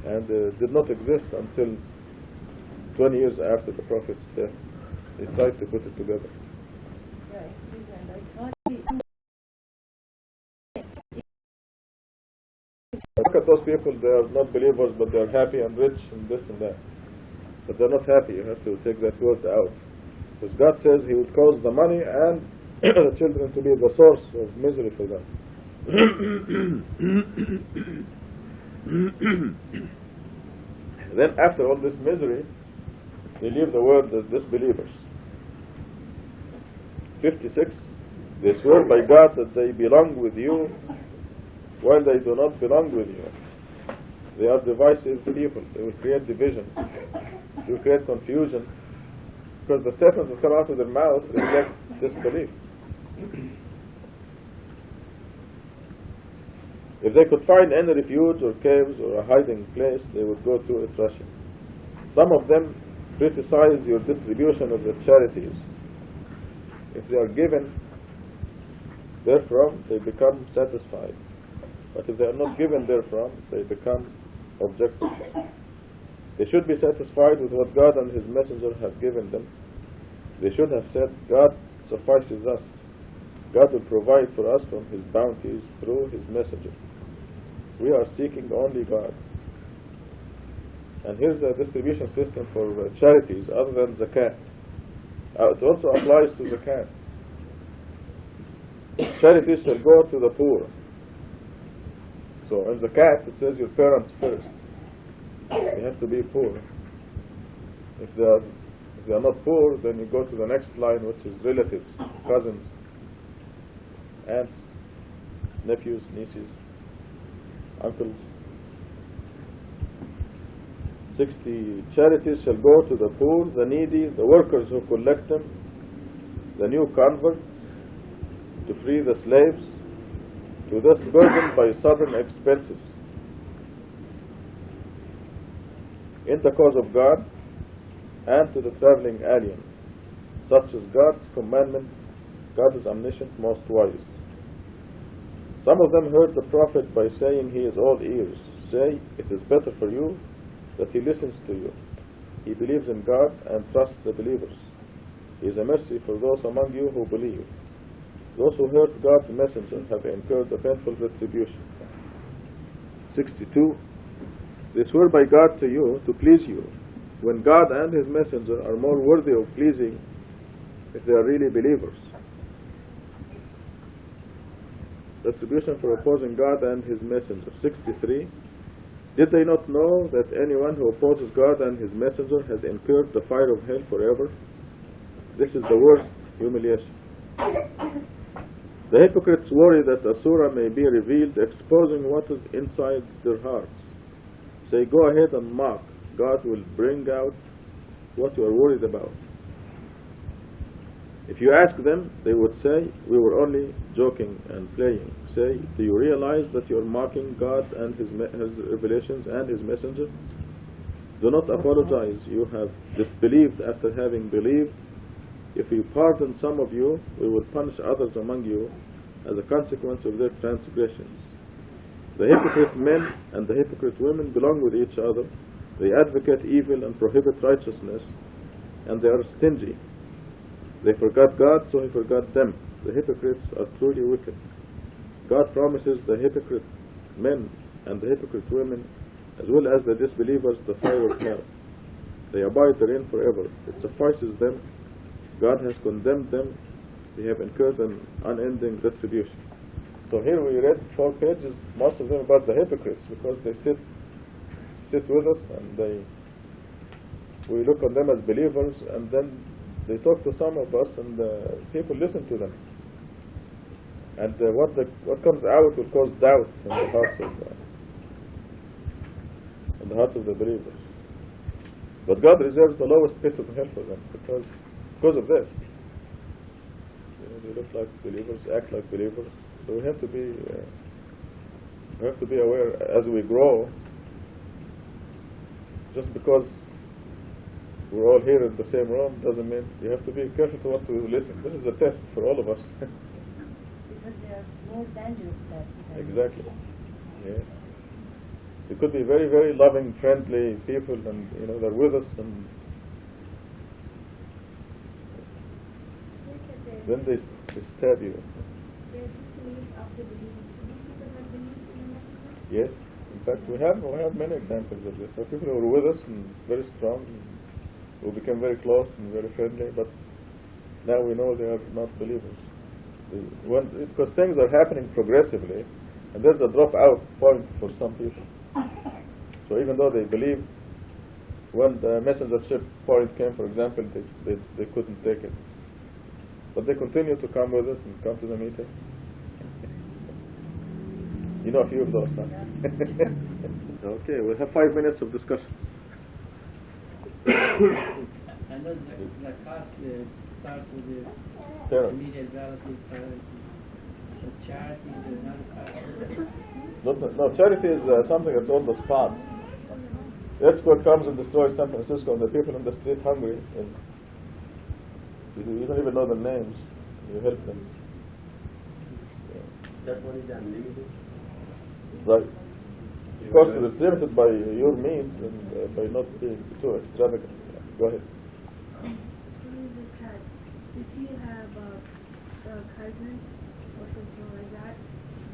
and did not exist until 20 years after the Prophet's death. He tried to put it together. Look at those people, they are not believers, but they are happy and rich and this and that. But they are not happy. You have to take that word out. Because God says He would cause the money and the children to be the source of misery for them. Then after all this misery, they leave the world as disbelievers. 56, they swear by God that they belong with you while they do not belong with you. They are divisive people. They will create division. They will create confusion, because the statements that come out of their mouths reflect disbelief. If they could find any refuge or caves or a hiding place, they would go to it rushing. Some of them criticize your distribution of the charities. If they are given therefrom, they become satisfied. But if they are not given therefrom, they become objective. They should be satisfied with what God and His Messenger have given them. They should have said, God suffices us. God will provide for us from His bounties through His Messenger. We are seeking only God. And here's a distribution system for charities other than zakat. It also applies to zakat. Charities shall go to the poor. So in zakat it says your parents first. They have to be poor. If they are not poor, then you go to the next line, which is relatives, cousins, aunts, nephews, nieces, uncles. 60, charities shall go to the poor, the needy, the workers who collect them, the new converts, to free the slaves, to those burdened by sudden expenses, in the cause of God, and to the traveling alien. Such is God's commandment. God is omniscient, most wise. Some of them heard the Prophet by saying he is all ears. Say, it is better for you that he listens to you. He believes in God and trusts the believers. He is a mercy for those among you who believe. Those who heard God's messenger have incurred a painful retribution. 62. They swear by God to you to please you, when God and His messenger are more worthy of pleasing if they are really believers. Retribution for opposing God and His messenger. 63. Did they not know that anyone who opposes God and His messenger has incurred the fire of hell forever? This is the worst humiliation. The hypocrites worry that a surah may be revealed exposing what is inside their hearts. Say, go ahead and mock. God will bring out what you are worried about. If you ask them, they would say, we were only joking and playing. Say, do you realize that you are mocking God and His revelations and His messenger? Do not apologize. You have disbelieved after having believed. If we pardon some of you, we will punish others among you as a consequence of their transgressions. The hypocrite men and the hypocrite women belong with each other. They advocate evil and prohibit righteousness, and they are stingy. They forgot God, so He forgot them. The hypocrites are truly wicked. God promises the hypocrite men and the hypocrite women, as well as the disbelievers, the fire of hell. They abide therein forever. It suffices them. God has condemned them. They have incurred an unending retribution. So here we read 4 pages, most of them about the hypocrites, because they sit with us and we look on them as believers, and then they talk to some of us and people listen to them. And what comes out will cause doubt in the hearts of the believers. But God reserves the lowest pit of hell for them because of this. They look like believers, act like believers. So we have to be aware as we grow. Just because we're all here in the same room doesn't mean you have to be careful to what to listen. This is a test for all of us. Because they are more dangerous than Exactly. Yeah. They could be very, very loving, friendly people, and they're with us, and then they stab you. Yes. In fact, we have many examples of this. There are people who were with us and very strong, and who became very close and very friendly, but now we know they are not believers. Because things are happening progressively, and there's a drop-out point for some people. So even though they believe, when the messengership point came, for example, they couldn't take it. But they continue to come with us and come to the meeting. You know a few of those, huh? Okay, we'll have 5 minutes of discussion. And then the class starts with the immediate relatives, parents. So charity is another class. No, charity is something that's on the spot. The earthquake comes and destroys San Francisco, and the people in the street hungry, and you don't even know their names. You help them. That one is unlimited. Right. Of course, it is limited by your means and by not being too extravagant. Go ahead. Did you have a cousin or something like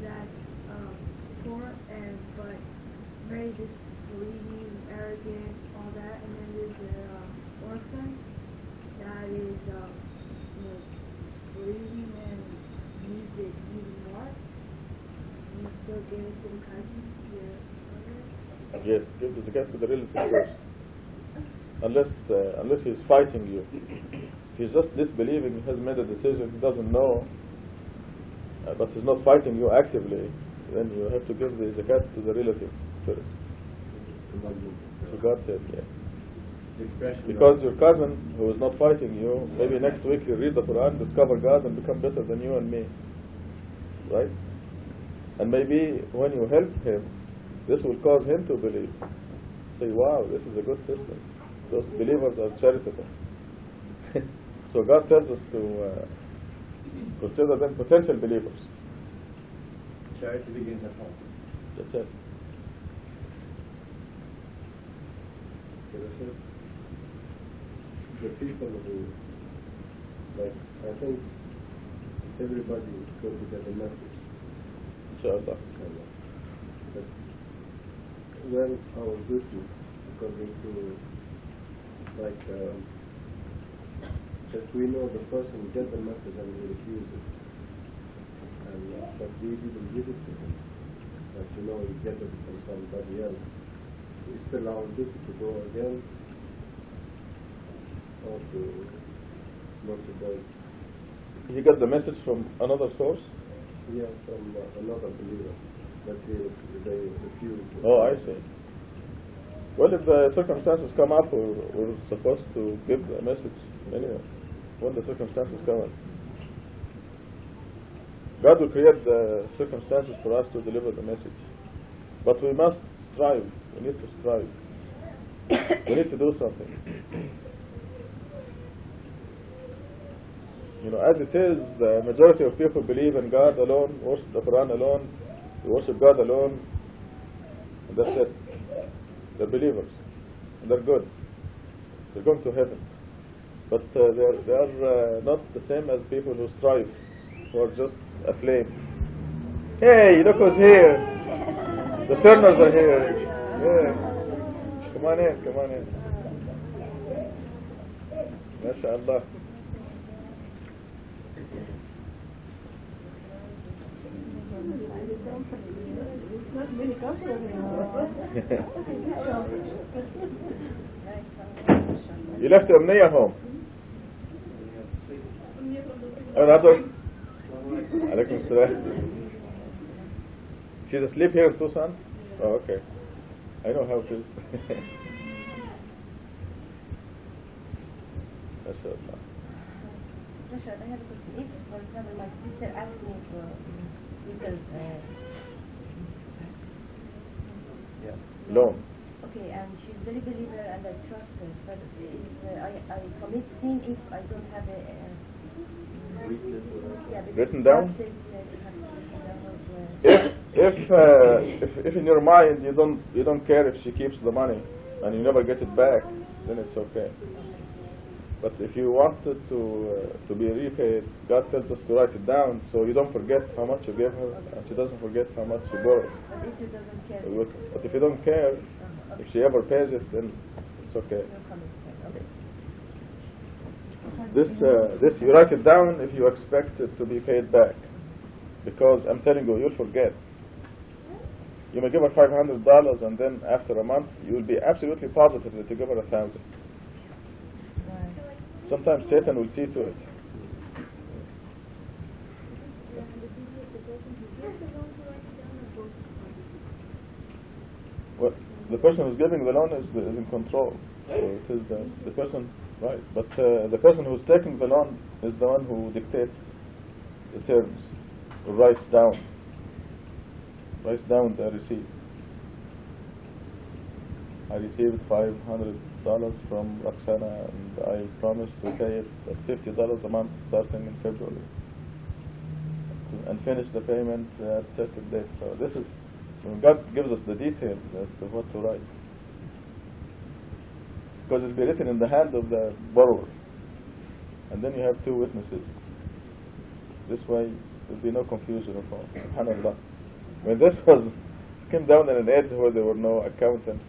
that poor but very disbelieving, arrogant, all that, and then there's an orphan that is believing and needs it even more? You still give it to the cousin, your mother? Yes, give the zakat to the relative first. Unless he's fighting you. If he's just disbelieving, he has made a decision, he doesn't know, but he's not fighting you actively, then you have to give the zakat to the relative first. So God said, yeah. Because your cousin, who is not fighting you, maybe next week he'll read the Quran, discover God, and become better than you and me. Right? And maybe when you help him, this will cause him to believe. Say, wow, this is a good system. Those believers are charitable. So God tells us to consider them potential believers. Charity begins at home. That's it. The people who, like, I think everybody could get a message. Inshallah. But when our duty, according to, like, that we know the person get the message and we refuse it, and but we didn't give it to him, but we get it from somebody else. It's still our duty to go again, or to not to go. he got the message from another source? Yeah, from another believer. But they refused. Oh, I see. Well, if the circumstances come up, we're supposed to give the message anyway. When the circumstances come up, God will create the circumstances for us to deliver the message. But we must strive. We need to strive. We need to do something. You know, as it is, the majority of people believe in God alone, worship the Quran alone, worship God alone, and that's it. They're believers, and they're good. They're going to heaven. But they are not the same as people who strive, who are just aflame. Hey, look who's here! The Turners are here. Yeah. Come on in, come on in. MashaAllah. You left Umniya home. Alaikum salam. She's asleep here in Tucson? Oh, okay. I know how it is. MashaAllah. Rashad, I have a question. If, for example, my sister asked me for because Loan. okay, and she's very believer and I trust her, but if I commit sin if I don't have a written down? Says, you If in your mind you don't care if she keeps the money and you never get it back, then it's okay. But if you wanted to be repaid, God tells us to write it down so you don't forget how much you gave her and she doesn't forget how much you borrowed. But if she doesn't care, But if you don't care, if she ever pays it, then it's okay. This you write it down if you expect it to be paid back, because I'm telling you, you'll forget. You may give her $500 and then after a month you will be absolutely positive that you give her 1,000. Sometimes Satan will see to it. Well, the person who's giving the loan is in control. So it is the person, right? But the person who's taking the loan is the one who dictates the terms, who writes down the receipt. I received $500 from Roxana and I promised to pay it at $50 a month starting in February and finish the payment at certain date. So this is when God gives us the details as to what to write, because it'll be written in the hand of the borrower and then you have two witnesses. This way there'll be no confusion at all. SubhanAllah. When this came down in an age where there were no accountants.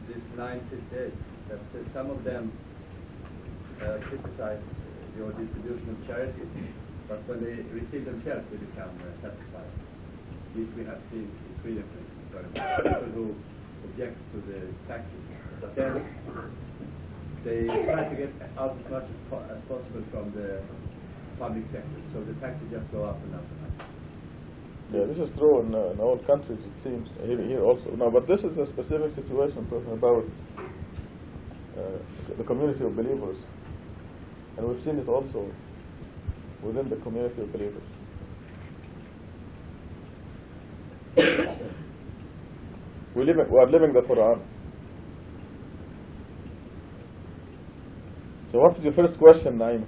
This 958, that some of them criticize your distribution of charity, but when they receive themselves they become satisfied. This we have seen in Sweden, for instance, people who object to the taxes, but then they try to get out as much as possible from the public sector, so the taxes just go up and up and up. Yeah, this is true in all countries, it seems. Here also. No, but this is a specific situation talking about the community of believers. And we've seen it also within the community of believers. We are living the Quran. So what is your first question, Naima?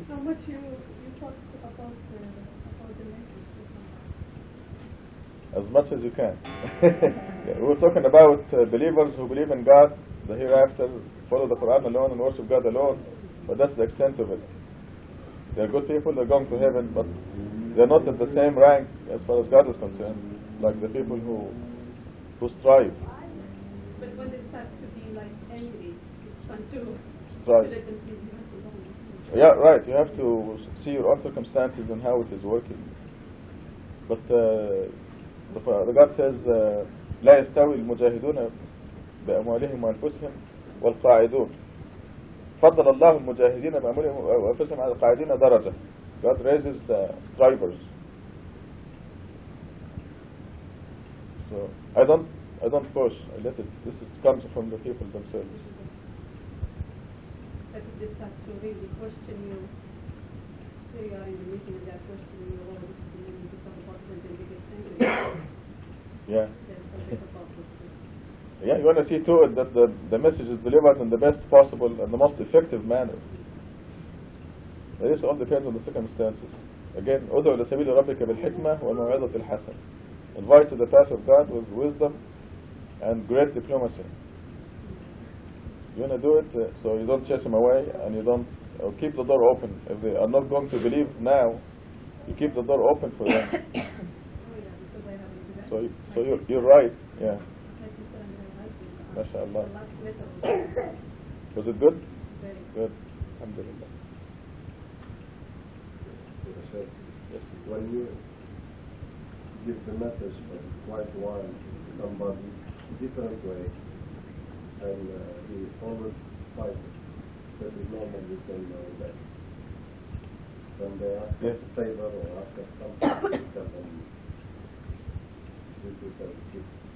How much you talked about the message? As much as you can. Yeah, we were talking about believers who believe in God, the hereafter, follow the Quran alone and worship God alone, but that's the extent of it. They're good people, they're going to heaven, but they're not at the same rank as far as God is concerned, like the people who strive. But when it starts to be like angry, it's fun to Strive. let them see you. Yeah, right. You have to see your own circumstances and how it is working. But the God says, لا يستوي المجاهدون بأموالهم وأنفسهم والقاعدون. فضل الله المجاهدين بأموالهم وأنفسهم على القاعدين درجة. God raises the strivers. So I don't push. I let it. Comes from the people themselves. But if they start to really question you, say you are in the meeting and they are questioning you, or you become important and they get angry. Yeah. There's a bit of opposite. Yeah, you want to see to it that the message is delivered in the best possible and the most effective manner. This all depends on the circumstances. Again, ادعو إلى سبيل ربك بالحكمة والموعظة الحسنة. Invite to the path of God with wisdom and great diplomacy. You want to do it so you don't chase them away and you don't keep the door open. If they are not going to believe now, you keep the door open for them. So you're right. Yeah. MashaAllah. Was it good? Good. Alhamdulillah. Yes. When you give the message of white wine to somebody different way, and he always fights, that is normal with them that. When they ask a favor or ask us something, tell them this is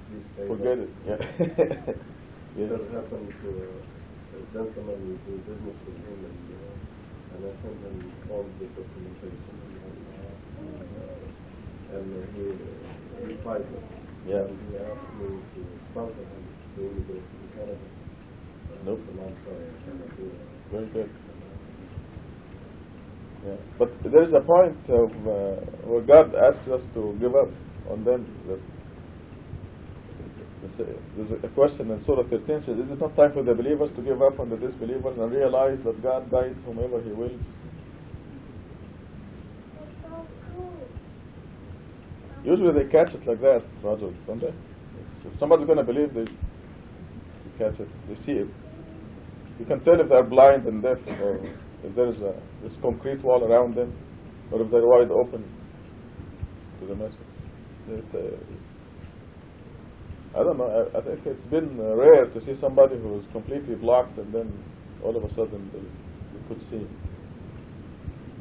this favor. Forget it. Yeah. Yes. That happened to a gentleman who do business with him, and I sent him all the documentation, and he fights it. Yeah. And he asked me to sponsor him to go to Canada. Nope. And I'm sorry, I cannot do that. Very good. Yeah. But there is a point of where God asks us to give up on them. There's a question in Surah 13 says, is it not time for the believers to give up on the disbelievers and realize that God guides whomever He wills? Usually they catch it like that, Roger, don't they? If somebody's going to believe, they catch it, they see it. You can tell if they're blind and deaf, or if there's this concrete wall around them, or if they're wide open to the message. I don't know, I think it's been rare to see somebody who is completely blocked and then all of a sudden they could see.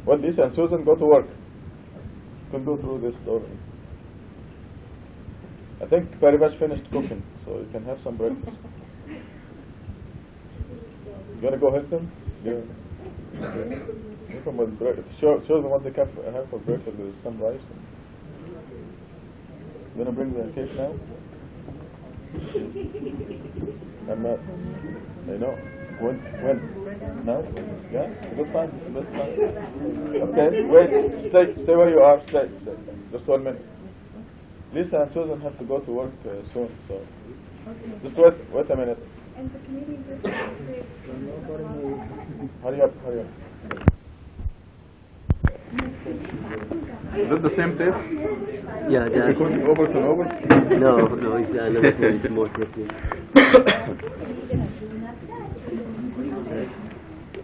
Well, Lisa and Susan, go to work. You can go through this door. I think Paribash finished cooking, so you can have some breakfast. You want to go help them? Yeah. Give them with breakfast. Show them what they have for breakfast. There is some rice. You want to bring the cake now? I'm not. I know. When? Now? Yeah? Good time. Okay, wait. Stay where you are. Stay. Just 1 minute. Lisa and Susan have to go to work soon, so just wait a minute. And the Canadian Hurry up. Is it the same tape? Yeah, that's... Recording over and over? No, it's another one, it's more technical.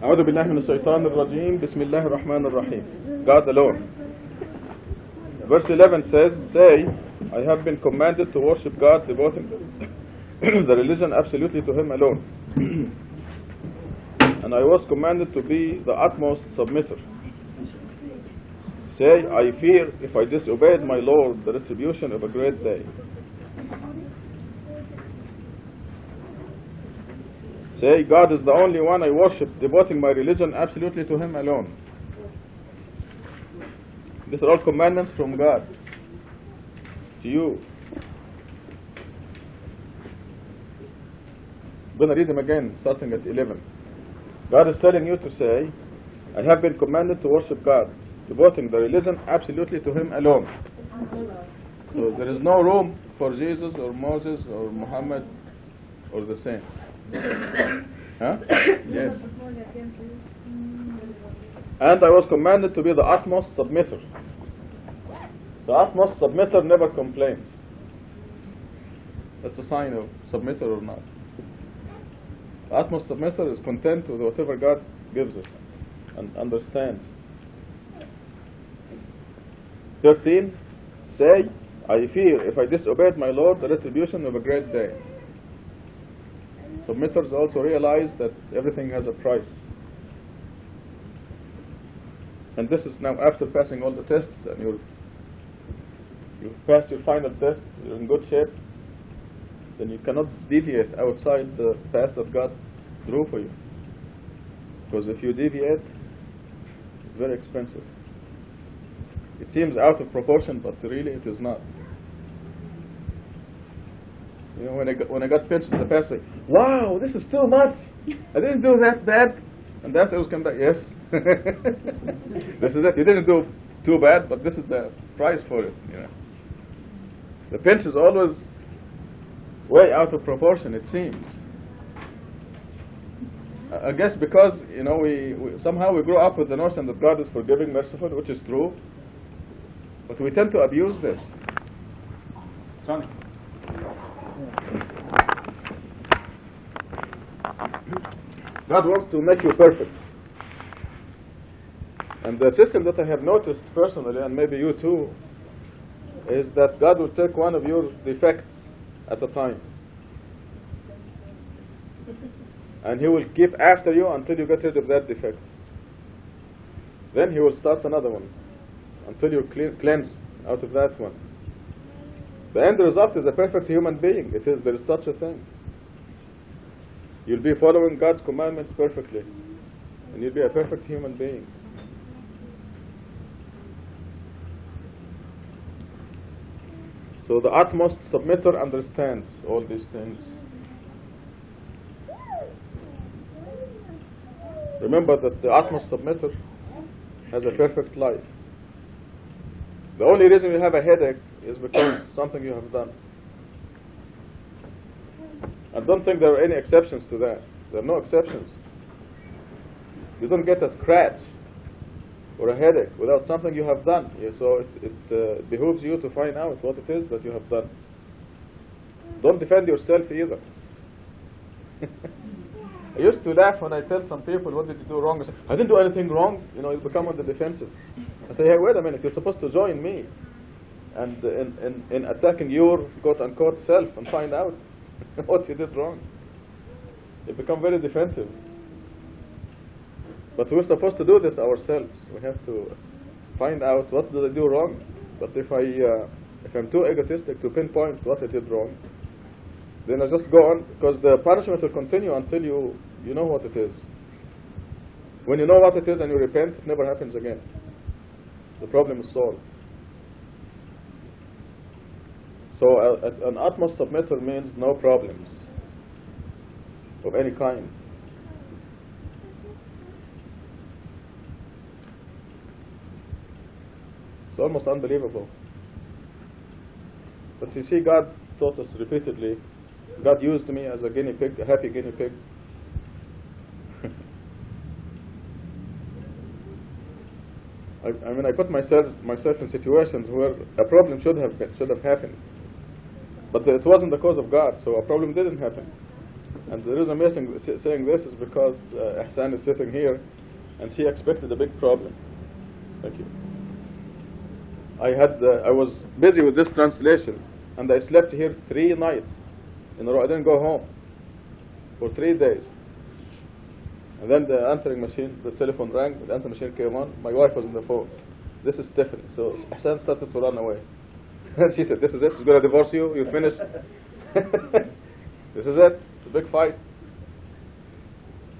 أعوذ بالله من الشيطان الرجيم بسم الله الرحمن الرحيم. God alone. Verse 11 says, say, I have been commanded to worship God, devoting the religion absolutely to Him alone. And I was commanded to be the utmost submitter. Say, I fear if I disobeyed my Lord the retribution of a great day. Say, God is the only one I worship, devoting my religion absolutely to Him alone. These are all commandments from God to you. I'm going to read them again, starting at 11. God is telling you to say, I have been commanded to worship God, devoting the religion absolutely to Him alone. So there is no room for Jesus or Moses or Muhammad or the saints. Huh? Yes. And I was commanded to be the utmost submitter. The utmost submitter never complains. That's a sign of submitter or not. The utmost submitter is content with whatever God gives us and understands. 13, say, I fear if I disobeyed my Lord, the retribution of a great day. Submitters also realize that everything has a price. And this is now after passing all the tests, and you've passed your final test, you're in good shape, then you cannot deviate outside the path that God drew for you. Because if you deviate, it's very expensive. It seems out of proportion, but really it is not. You know, when I got pinched in the past, like, wow, this is too much. I didn't do that bad. And that always come back, yes. This is it. You didn't do too bad, but this is the price for it. You know. The pinch is always way out of proportion, it seems. I guess because, you know, we somehow we grow up with the notion that God is forgiving, merciful, which is true. But we tend to abuse this. Sonny. God wants to make you perfect. And the system that I have noticed personally, and maybe you too, is that God will take one of your defects at a time. And He will keep after you until you get rid of that defect. Then He will start another one until you're cleansed out of that one. The end result is a perfect human being. There is such a thing. You'll be following God's commandments perfectly, and you'll be a perfect human being. So the utmost submitter understands all these things. Remember that the utmost submitter has a perfect life. The only reason you have a headache is because something you have done. And don't think there are any exceptions to that. There are no exceptions. You don't get a scratch or a headache without something you have done. So it behooves you to find out what it is that you have done. Don't defend yourself either. I used to laugh when I tell some people, what did you do wrong? I say, I didn't do anything wrong. You know, you become on the defensive. I say, hey, wait a minute, you're supposed to join me and in attacking your quote-unquote self and find out what you did wrong. You become very defensive. But we're supposed to do this ourselves. We have to find out what did I do wrong. But if I'm too egotistic to pinpoint what I did wrong, then I just go on, because the punishment will continue until you know what it is. When you know what it is and you repent, it never happens again. The problem is solved. So an utmost submitter means no problems of any kind. It's almost unbelievable. But you see, God taught us repeatedly. God used me as a guinea pig, a happy guinea pig. I mean, I put myself in situations where a problem should have happened, but it wasn't the cause of God, so a problem didn't happen. And the reason I'm saying this is because Ihsan is sitting here, and she expected a big problem. Thank you. I was busy with this translation, and I slept here 3 nights in a row. I didn't go home for 3 days. And then the answering machine, the telephone rang, the answering machine came on, my wife was on the phone. This is Stephanie. So Ihsan started to run away. She said, this is it, she's going to divorce you, you're finished. This is it, it's a big fight.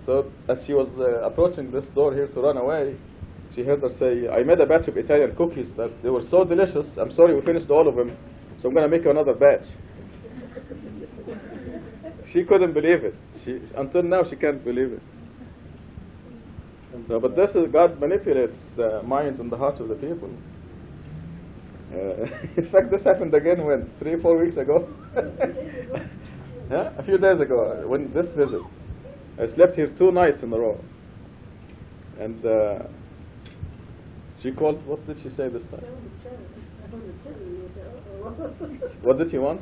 So as she was approaching this door here to run away, she heard her say, I made a batch of Italian cookies that they were so delicious, I'm sorry we finished all of them, so I'm going to make you another batch. She couldn't believe it. Until now she can't believe it. So, but this is, God manipulates the minds and the hearts of the people. In fact, this happened again when 3-4 weeks ago. Yeah, a few days ago, when this visit, I slept here 2 nights in a row, and she called. What did she say this time? What did she want?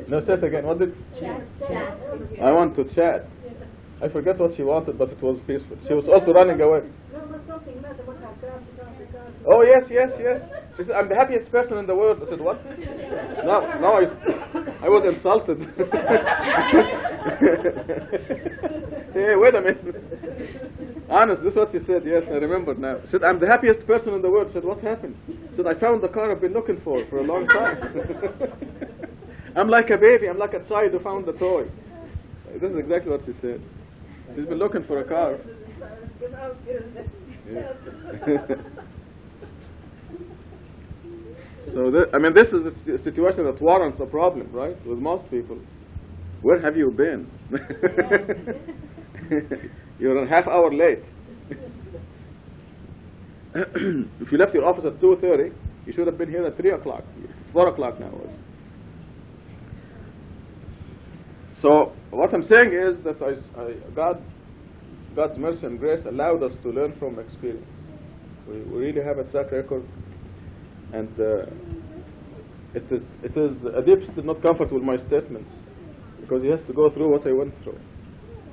No, say it again. What did? Chat. I want to chat. I forget what she wanted, but it was peaceful. She was also running away. No, Oh, yes, yes, yes. She said, I'm the happiest person in the world. I said, what? Now I was insulted. Hey, wait a minute. Honest, this is what she said. Yes, I remember now. She said, I'm the happiest person in the world. I said, what happened? She said, I found the car I've been looking for a long time. I'm like a baby. I'm like a child who found the toy. This is exactly what she said. She's been looking for a car. Yeah. So, this is a situation that warrants a problem, right? With most people. Where have you been? You're a half hour late. If you left your office at 2:30, you should have been here at 3 o'clock. It's 4 o'clock now. So what I'm saying is that God's mercy and grace allowed us to learn from experience. We really have a track record, and it is Adib still not comfortable with my statements because he has to go through what I went through.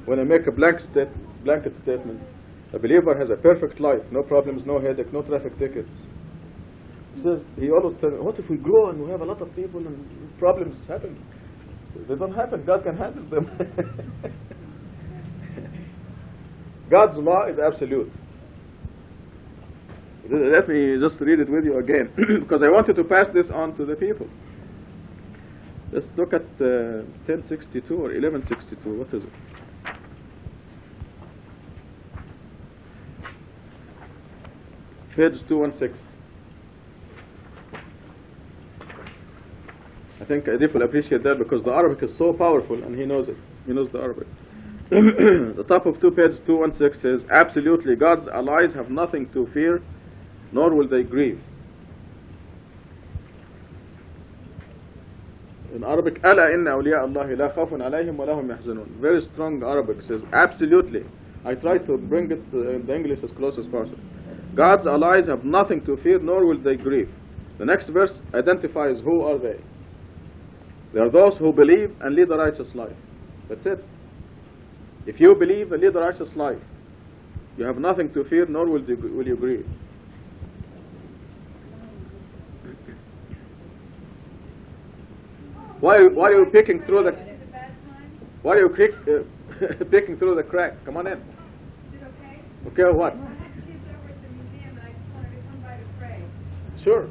When I make a blanket statement, a believer has a perfect life, no problems, no headache, no traffic tickets. He always tells me, what if we grow and we have a lot of people and problems happen? They don't happen. God can handle them. God's law is absolute. Let me just read it with you again, because I wanted to pass this on to the people. Let's look at 1062 or 1162. What is it? Page 216. I think Adif will appreciate that because the Arabic is so powerful and he knows it. He knows the Arabic. The top of page 216 says, absolutely, God's allies have nothing to fear, nor will they grieve. In Arabic, ألا إن أولياء الله لا خوف عليهم ولا هم يحزنون. Very strong Arabic says, absolutely. I try to bring it in the English as close as possible. God's allies have nothing to fear, nor will they grieve. The next verse identifies who are they. They are those who believe and lead a righteous life. That's it. If you believe and lead a righteous life, you have nothing to fear, nor will you grieve. Why are you picking through the? Why are you picking through the crack? Come on in. Is it okay? Okay, what? I have the kids over at the museum, and I just wanted to come by to pray. Sure.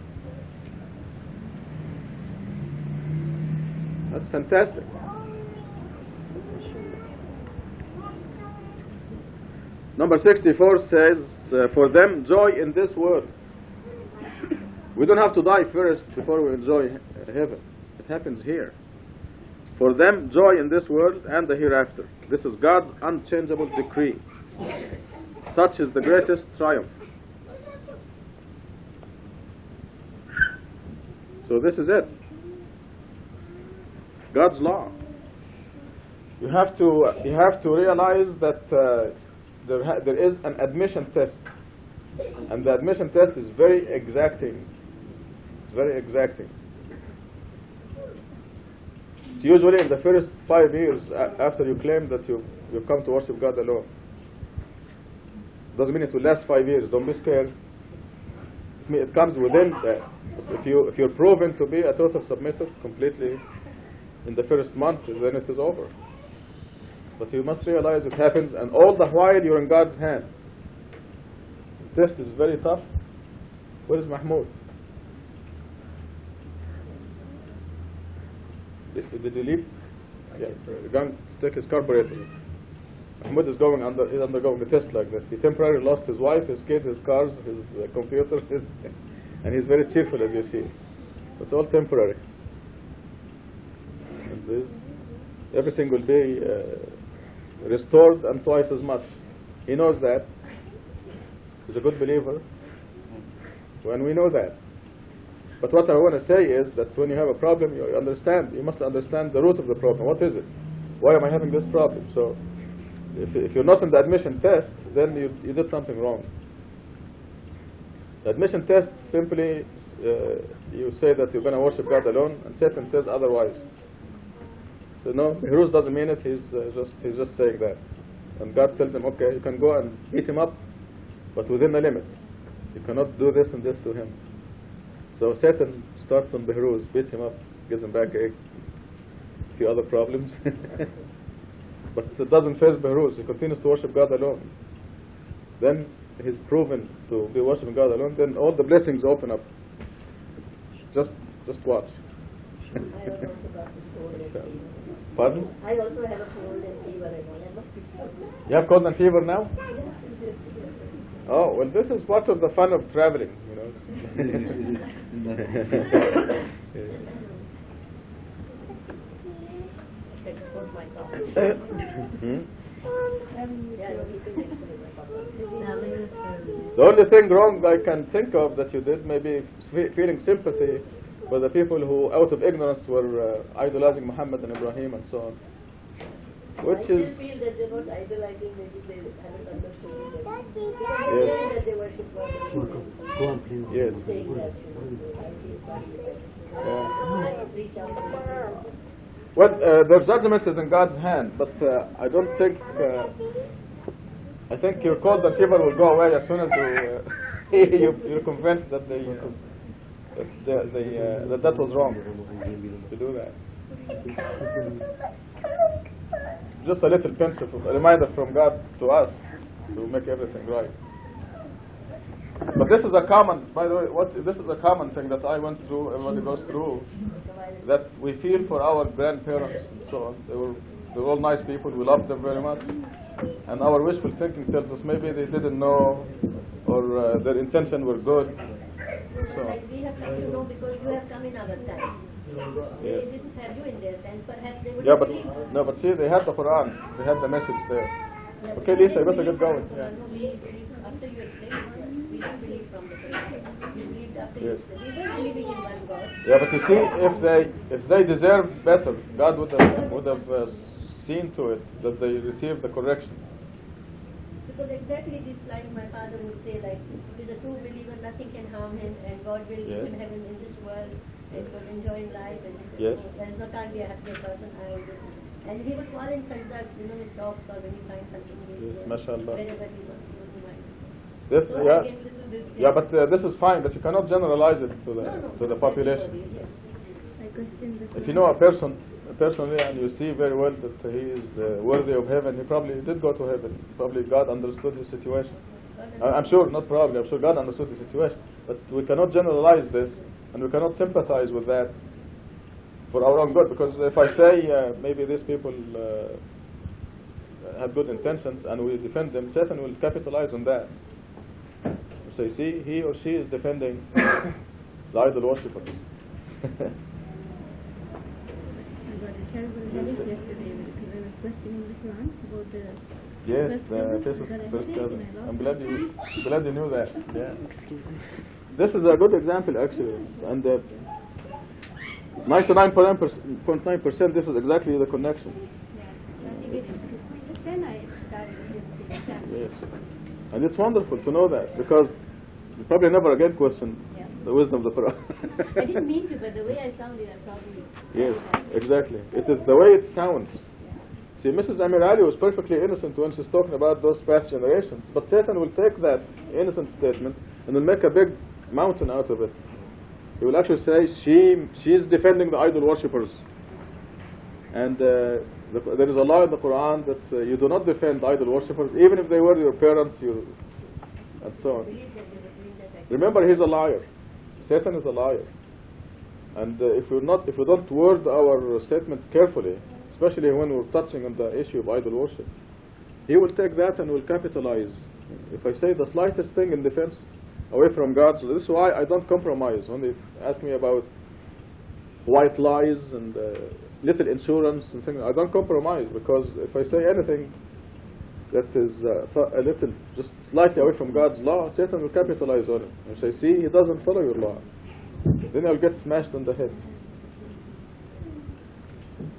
That's fantastic. Number 64 says, for them, joy in this world. We don't have to die first before we enjoy heaven. It happens here. For them, joy in this world and the hereafter. This is God's unchangeable decree. Such is the greatest triumph. So this is it. God's law. You have to realize that there is an admission test, and the admission test is very exacting. It's very exacting. It's usually in the first 5 years after you claim that you've come to worship God alone. Doesn't mean it will last 5 years. Don't be scared. It comes within that. If you're proven to be a total submitter completely in the first month, then it is over. But you must realize it happens, and all the while you're in God's hand. The test is very tough. Where is Mahmoud? Did he leave? Yeah, going to take his carburetor. Mahmoud is he's undergoing a test like this. He temporarily lost his wife, his kids, his cars, his computer, and he's very cheerful, as you see. It's all temporary. And everything will be restored and twice as much. He knows that. He's a good believer. When we know that. But what I want to say is that when you have a problem, you must understand the root of the problem. What is it? Why am I having this problem? So, if you're not in the admission test, then you did something wrong. The admission test simply, you say that you're going to worship God alone, and Satan says otherwise. So no, Behruz doesn't mean it. He's just saying that, and God tells him, okay, you can go and beat him up, but within a limit. You cannot do this and this to him. So Satan starts on Behruz, beats him up, gives him backache, a few other problems. But it doesn't faze Behruz. He continues to worship God alone. Then he's proven to be worshiping God alone. Then all the blessings open up. Just watch. I also got the cold and fever. Pardon? I also have a cold and fever and all. I must be cold. You have cold and fever now? Oh, well, this is part of the fun of traveling, you know. Export my cough. The only thing wrong I can think of that you did, maybe feeling sympathy for the people who, out of ignorance, were idolizing Muhammad and Ibrahim and so on. Which I is... still feel that they're not idolizing, maybe they haven't understood it. Because Yes. that they worship God. Go on, please. Yes. Saying that, I feel sorry. Yeah. I reach out to them. Well, the judgment is in God's hand, but I don't think... I think your cold and fever will go away as soon as you're convinced that that was wrong to do that. Just a little pinch of a reminder from God to us to make everything right. But this is a common, by the way, this is a common thing that I went through, everybody goes through, that we feel for our grandparents and so on. They were all nice people, we loved them very much. And our wishful thinking tells us maybe they didn't know, or their intention were good. So. Like we have come to know because you have come in our time. Yes. They didn't have you in their time, perhaps they would Yeah, have but believed. no, but see, they had the Quran, they had the message there. Yeah, Okay, but Lisa, you better get going. Yeah. We believed after you explained, we didn't believe from the Quran. We believed after you Yes. explained. We were believing in one God. Yeah, but you see, if they deserved better, God would have seen to it that they received the correction. Because exactly this line my father would say, like, with a true believer nothing can harm him and God will Yes. give him heaven in this world and will enjoy life and Yes. there is no time be a happier person. And he would fall in sajda, in talks or when he finds something Yes, mashallah. wherever he was mind. This, So yeah, I get little bit yeah, but this is fine, but you cannot generalize it to the population. If you know a person personally and you see very well that he is worthy of heaven, he probably did go to heaven. Probably God understood his situation. I'm sure, not probably, I'm sure God understood the situation. But we cannot generalize this, and we cannot sympathize with that for our own good. Because if I say maybe these people have good intentions and we defend them, Satan will capitalize on that. So you see, he or she is defending the idol worshippers. Terrible headache yesterday because I was questioning the Quran about the yes, first cousin. I'm glad you knew that. Yeah. This is a good example actually, and 99.9% this is exactly the connection. Yes, and it's wonderful to know that because you probably never again question the wisdom of the Quran. I didn't mean to, but the way I sounded, I probably... Yes, exactly. It is the way it sounds. See, Mrs. Amir Ali was perfectly innocent when she's talking about those past generations, but Satan will take that innocent statement and will make a big mountain out of it. He will actually say she's defending the idol worshippers. And there is a law in the Quran that you do not defend idol worshippers, even if they were your parents, and so on. Remember, he's a liar. Satan is a liar. And if we don't word our statements carefully, especially when we're touching on the issue of idol worship, he will take that and will capitalize. If I say the slightest thing in defense away from God, so this is why I don't compromise. When they ask me about white lies and little insurance and things, I don't compromise, because if I say anything that is a little, just slightly away from God's law, Satan will capitalize on it and say, see, he doesn't follow your law. Then I'll get smashed on the head.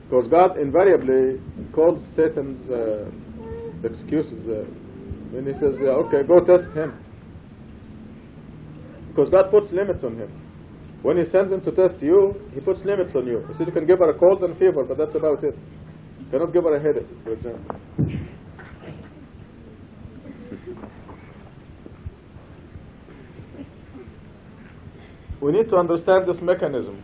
Because God invariably calls Satan's excuses when he says, yeah, okay, go test him. Because God puts limits on him. When he sends him to test you, he puts limits on you. He says you can give her a cold and fever, but that's about it. You cannot give her a headache, for example. we need to understand this mechanism.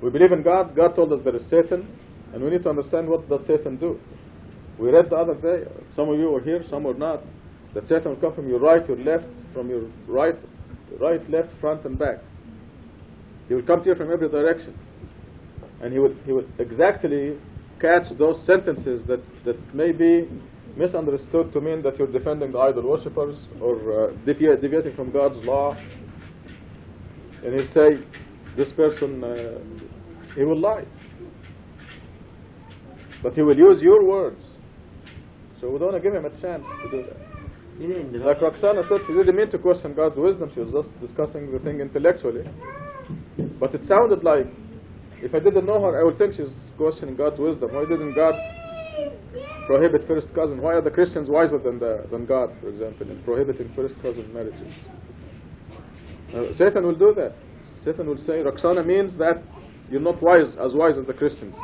We believe in God. God told us there is Satan, and we need to understand what does Satan do. We read the other day, some of you were here, some were not, that Satan will come from your right, your left, from your right, left, front, and back. He will come to you from every direction, and he will exactly catch those sentences that may be misunderstood to mean that you're defending the idol worshippers or deviating from God's law. And he'll say, this person, he will lie. But he will use your words. So we don't want to give him a chance to do that. Like Roxana said, she didn't mean to question God's wisdom. She was just discussing the thing intellectually. But it sounded like, if I didn't know her, I would think she's questioning God's wisdom. Why didn't God prohibit first cousin? Why are the Christians wiser than God, for example, in prohibiting first cousin marriages? Satan will do that. Satan will say, Roxana means that you're not as wise as the Christians.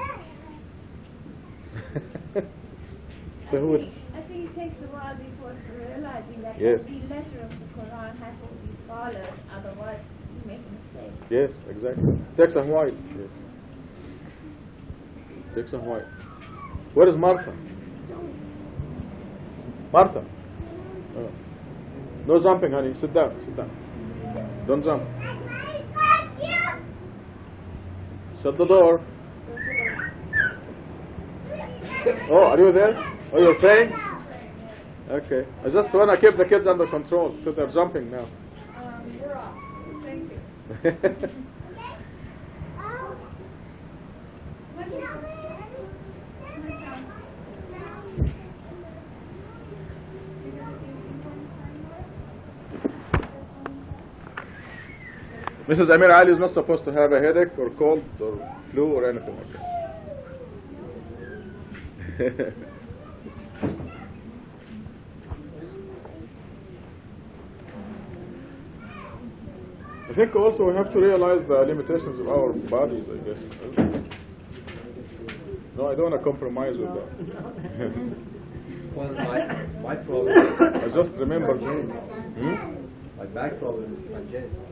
So who would? I think it takes a while before realizing that Yes. the letter of the Quran has to be followed, otherwise you make a mistake. Yes, exactly. Takes a while. Yes. Takes a while. Where is Martha? Martha. No jumping, honey. Sit down. Sit down. Don't jump. Shut the door. Oh, are you there? Oh, you're praying? Okay. I just want to keep the kids under control because they're jumping now. You're off. Thank you. Mrs. Amir Ali is not supposed to have a headache or cold or flu or anything like that. I think also we have to realize the limitations of our bodies, I guess. No, I don't want to compromise with that. Well, my problem is... I just remembered. My back problem is congenital.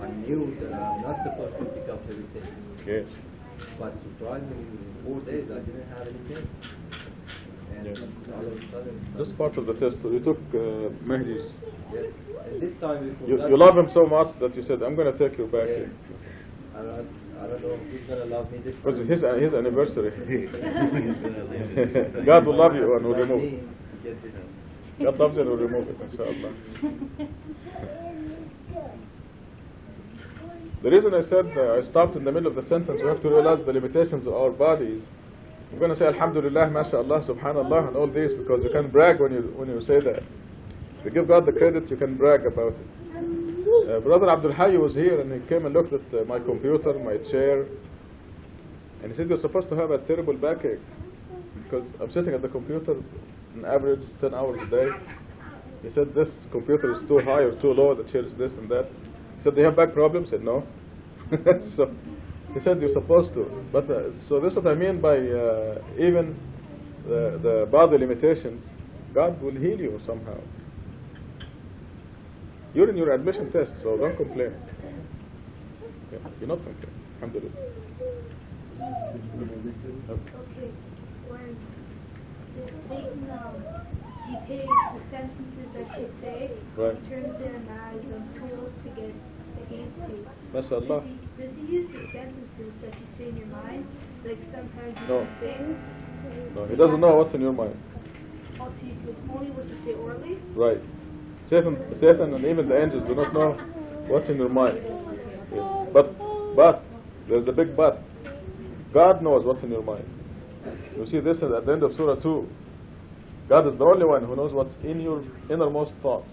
I knew that I'm not supposed to pick up everything. Yes. But surprisingly, in 4 days I didn't have any pain. And all of a sudden... This part of the test, you took Mehdi's. Yes. And this time You love him so much that you said, I'm going to take you back here. I don't know who's going to love me this time. Because it's his anniversary. God will love you and will remove it. God loves you and will remove it, inshallah. The reason I said I stopped in the middle of the sentence, we have to realize the limitations of our bodies. I'm going to say Alhamdulillah, MashaAllah, Subhanallah, and all this because you can brag when you say that. If you give God the credit, you can brag about it. Brother Abdul Hayy was here and he came and looked at my computer, my chair, and he said you're supposed to have a terrible backache because I'm sitting at the computer on average 10 hours a day. He said this computer is too high or too low, the chair is this and that. He said, do you have back problems? I said, no. So he said, you're supposed to. But so this is what I mean by even the body limitations, God will heal you somehow. You're in your admission test, so don't complain. Yeah, you're not complaining. Alhamdulillah. Okay, when Satan decays the sentences that you say, Right. he turns them as tools to get against you. MashaAllah. Does he use the sentences that you say in your mind? Like sometimes you No. say things? No, he doesn't know what's in your mind. Also, it's only what you say orally? Right. Satan and even the angels do not know what's in your mind. Yes. But, there's a big but. God knows what's in your mind. You see this at the end of Surah 2. God is the only one who knows what's in your innermost thoughts.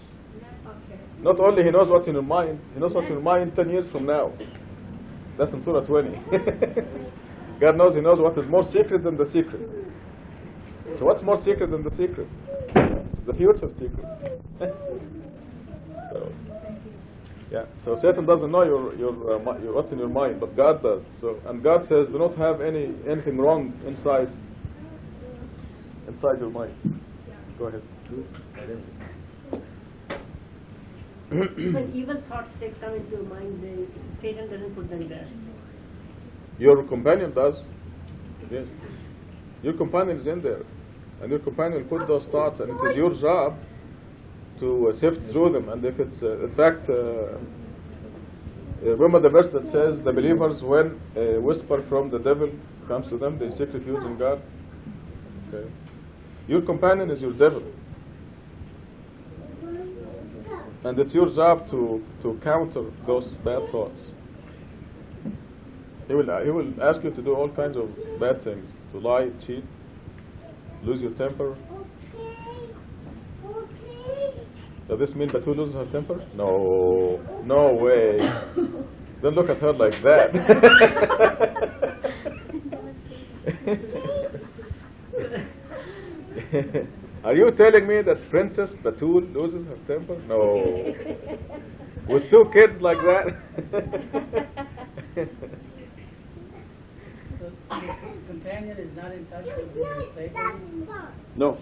Not only He knows what's in your mind, He knows what's in your mind 10 years from now. That's in Surah 20. God knows, He knows what is more secret than the secret. So what's more secret than the secret? The future secret. So, yeah. So Satan doesn't know your what's in your mind, but God does. So, and God says, do not have anything wrong inside your mind. Go ahead. When evil thoughts come into your mind, then Satan doesn't put them there. Your companion does. Yes. Your companion is in there. And your companion will put those thoughts, and it is your job to sift through them. And if it's, in fact, remember the verse that says, the believers, when a whisper from the devil comes to them, they seek refuge in God. Okay. Your companion is your devil. And it's your job to counter those bad thoughts. He will ask you to do all kinds of bad things. To lie, cheat, lose your temper. Does this mean Batul loses her temper? No. No way. Don't look at her like that. Are you telling me that Princess Batul loses her temper? No. With 2 kids like that? So the companion is not in touch with Satan? No.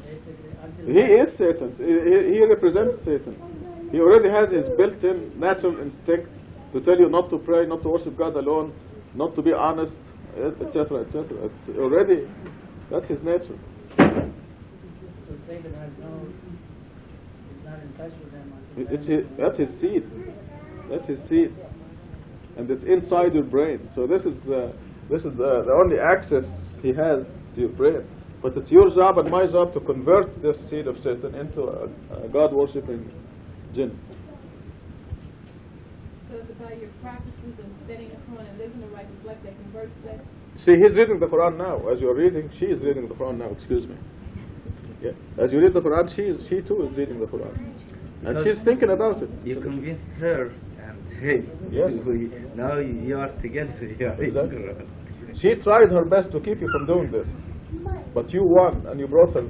He is Satan. He represents Satan. He already has his built-in natural instinct to tell you not to pray, not to worship God alone, not to be honest, etc., etc. It's already, that's his nature. So Satan has is not in touch with them. That's his seed. That's his seed. And it's inside your brain. So this is the only access he has to your brain. But it's your job and my job to convert this seed of Satan into a God-worshipping jinn. So it's about your practices of studying the Quran and living the right reflect that converts that. See, he's reading the Quran now. As you're reading, she is reading the Quran now. Excuse me. Yeah. As you read the Quran, she too is reading the Quran, and she's thinking about it. You convinced her, and hey, yes. Now you are together. Exactly. She tried her best to keep you from doing this, but you won, and you brought her